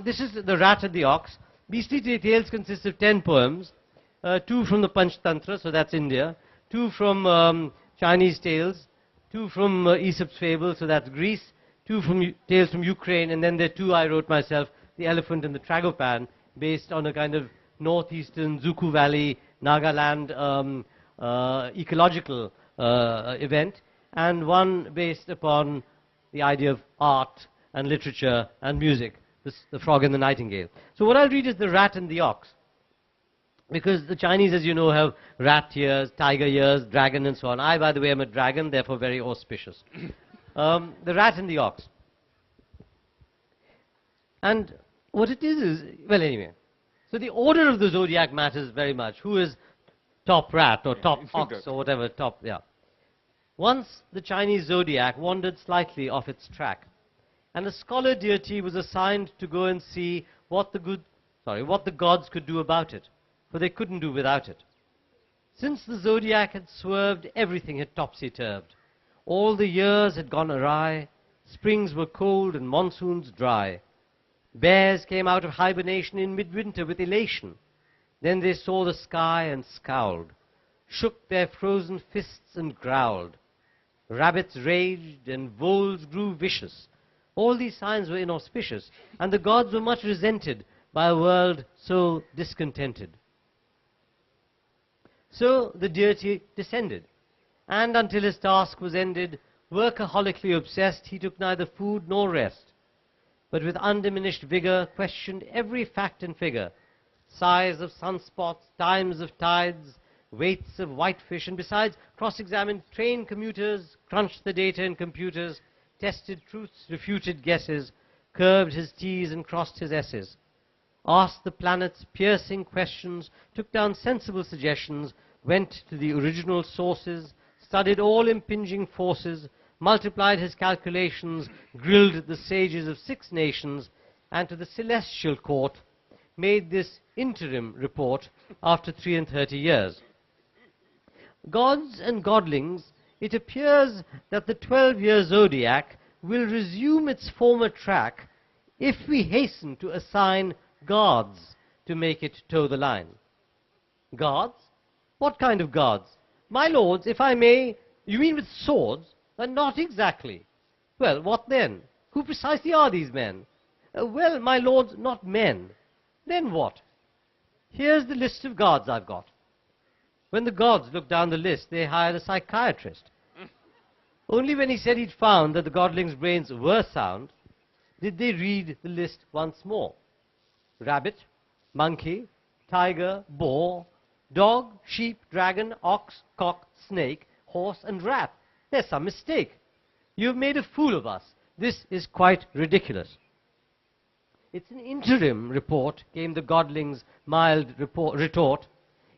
this is The Rat and the Ox. Beastly Tales consists of 10 poems. 2 from the Panchtantra, so that's India. 2 from Chinese tales. 2 from Aesop's Fable, so that's Greece. 2 from tales from Ukraine, and then there are 2 I wrote myself, The Elephant and the Tragopan, based on a kind of northeastern Zuku Valley, Nagaland ecological event, and one based upon the idea of art and literature and music, The Frog and the Nightingale. So what I'll read is The Rat and the Ox, because the Chinese, as you know, have rat ears, tiger ears, dragon and so on. I, by the way, am a dragon, therefore very auspicious. The Rat and the Ox. And what it is, well, anyway. So the order of the zodiac matters very much. Who is top rat or top ox or whatever, top, yeah. Once the Chinese zodiac wandered slightly off its track, and a scholar deity was assigned to go and see what the good what the gods could do about it, for they couldn't do without it. Since the zodiac had swerved, everything had topsy-turved. All the years had gone awry, springs were cold and monsoons dry. Bears came out of hibernation in midwinter with elation. Then they saw the sky and scowled, shook their frozen fists and growled. Rabbits raged and voles grew vicious. All these signs were inauspicious, and the gods were much resented by a world so discontented. So the deity descended, and until his task was ended, workaholically obsessed, he took neither food nor rest, but with undiminished vigor questioned every fact and figure, size of sunspots, times of tides, weights of whitefish, and besides cross-examined train commuters, crunched the data in computers, tested truths, refuted guesses, curved his T's and crossed his S's, asked the planets piercing questions, took down sensible suggestions, went to the original sources, studied all impinging forces, multiplied his calculations, grilled the sages of 6 nations, and to the celestial court made this interim report after 33 years. Gods and godlings, it appears that the 12-year zodiac will resume its former track if we hasten to assign gods to make it toe the line. Gods? What kind of gods? My lords, if I may, you mean with swords? Not exactly. Well, what then? Who precisely are these men? Well, my lords, not men. Then what? Here's the list of gods I've got. When the gods looked down the list, they hired a psychiatrist. Only when he said he'd found that the godlings' brains were sound, did they read the list once more. Rabbit, monkey, tiger, boar, dog, sheep, dragon, ox, cock, snake, horse, and rat. There's some mistake. You've made a fool of us. This is quite ridiculous. It's an interim report, came the godling's mild retort.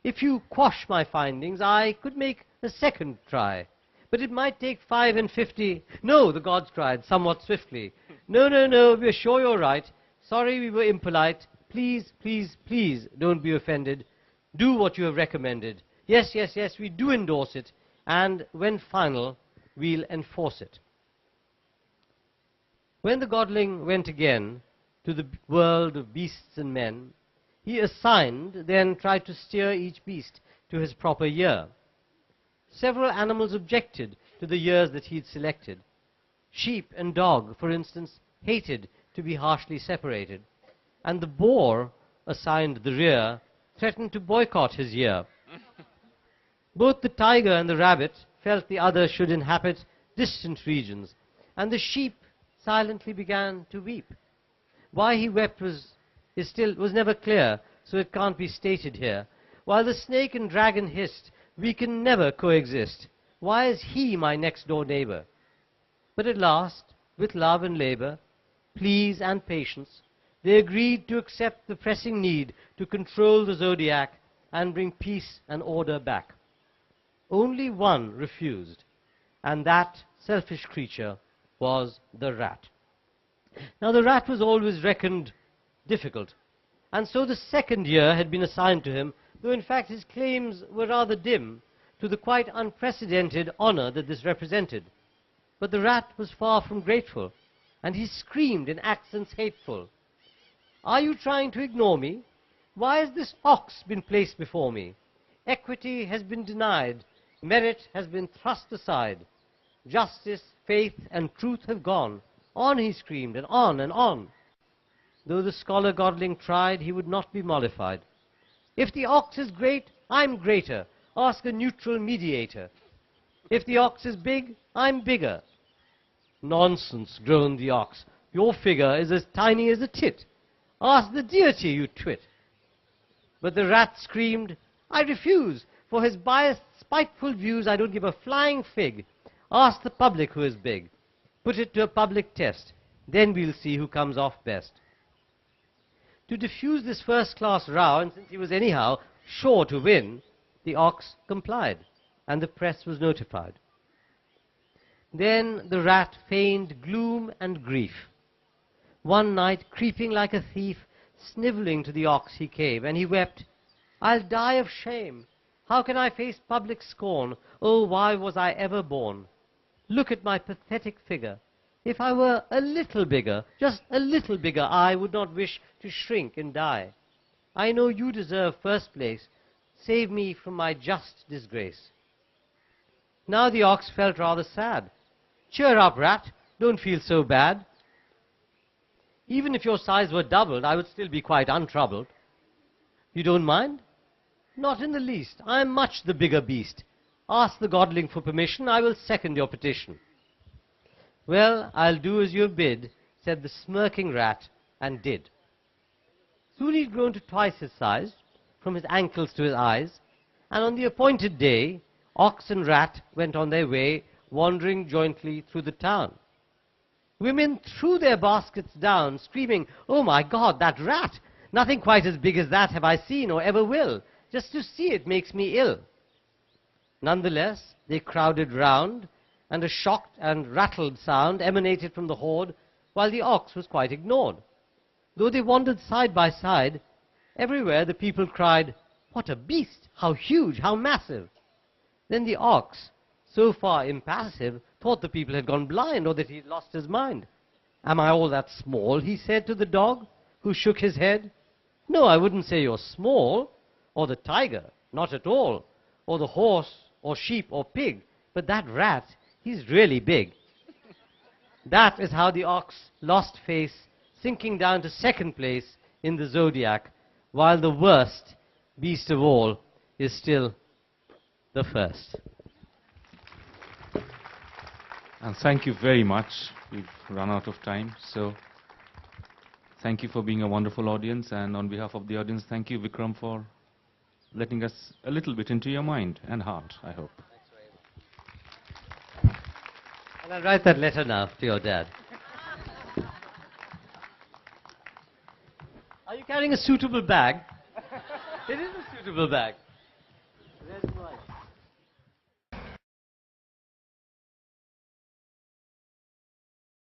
If you quash my findings, I could make a second try. But it might take 5 and 50. No, the gods cried, somewhat swiftly. No, we're sure you're right. Sorry we were impolite. Please, please, please, don't be offended. Do what you have recommended. Yes, we do endorse it. And when final, we'll enforce it. When the godling went again to the world of beasts and men, he assigned, then tried to steer each beast to his proper year. Several animals objected to the years that he'd selected. Sheep and dog, for instance, hated to be harshly separated, and the boar, assigned the rear, threatened to boycott his year. Both the tiger and the rabbit felt the other should inhabit distant regions, and the sheep silently began to weep. Why he wept was never clear, so it can't be stated here. While the snake and dragon hissed, we can never coexist. Why is he my next-door neighbor? But at last, with love and labor, pleas and patience, they agreed to accept the pressing need to control the zodiac and bring peace and order back. Only one refused, and that selfish creature was the rat. Now the rat was always reckoned difficult, and so the second year had been assigned to him, though in fact his claims were rather dim to the quite unprecedented honor that this represented. But the rat was far from grateful, and he screamed in accents hateful, "Are you trying to ignore me? Why has this ox been placed before me? Equity has been denied, merit has been thrust aside. Justice, faith, and truth have gone." On he screamed, and on and on. Though the scholar godling tried, he would not be mollified. If the ox is great, I'm greater. Ask a neutral mediator. If the ox is big, I'm bigger. Nonsense, groaned the ox. Your figure is as tiny as a tit. Ask the deity, you twit. But the rat screamed, I refuse. For his biased, spiteful views, I don't give a flying fig. Ask the public who is big. Put it to a public test. Then we'll see who comes off best. To diffuse this first-class row, and since he was anyhow sure to win, the ox complied, and the press was notified. Then the rat feigned gloom and grief. One night, creeping like a thief, Snivelling to the ox he came, and he wept, "I'll die of shame. How can I face public scorn? Oh, why was I ever born? Look at my pathetic figure. If I were a little bigger, just a little bigger, I would not wish to shrink and die. I know you deserve first place. Save me from my just disgrace." Now the ox felt rather sad. "Cheer up, rat. Don't feel so bad. Even if your size were doubled, I would still be quite untroubled. You don't mind?" "Not in the least. I am much the bigger beast. Ask the godling for permission. I will second your petition." "Well, I'll do as you bid," said the smirking rat, and did. Soon he'd grown to twice his size, from his ankles to his eyes, and on the appointed day, ox and rat went on their way, wandering jointly through the town. Women threw their baskets down, screaming, "Oh, my God, that rat! Nothing quite as big as that have I seen or ever will. Just to see it makes me ill." Nonetheless, they crowded round, and a shocked and rattled sound emanated from the horde, while the ox was quite ignored. Though they wandered side by side, everywhere the people cried, "What a beast! How huge! How massive!" Then the ox, so far impassive, thought the people had gone blind or that he had lost his mind. "Am I all that small?" he said to the dog, who shook his head. "No, I wouldn't say you're small, or the tiger, not at all, or the horse, or sheep, or pig, but that rat, he's really big." That is how the ox lost face, sinking down to second place in the zodiac, while the worst beast of all is still the first. And thank you very much. We've run out of time. So thank you for being a wonderful audience. And on behalf of the audience, thank you, Vikram, for letting us a little bit into your mind and heart, I hope. And I'll write that letter now to your dad. Are you carrying a suitable bag? It is a suitable bag.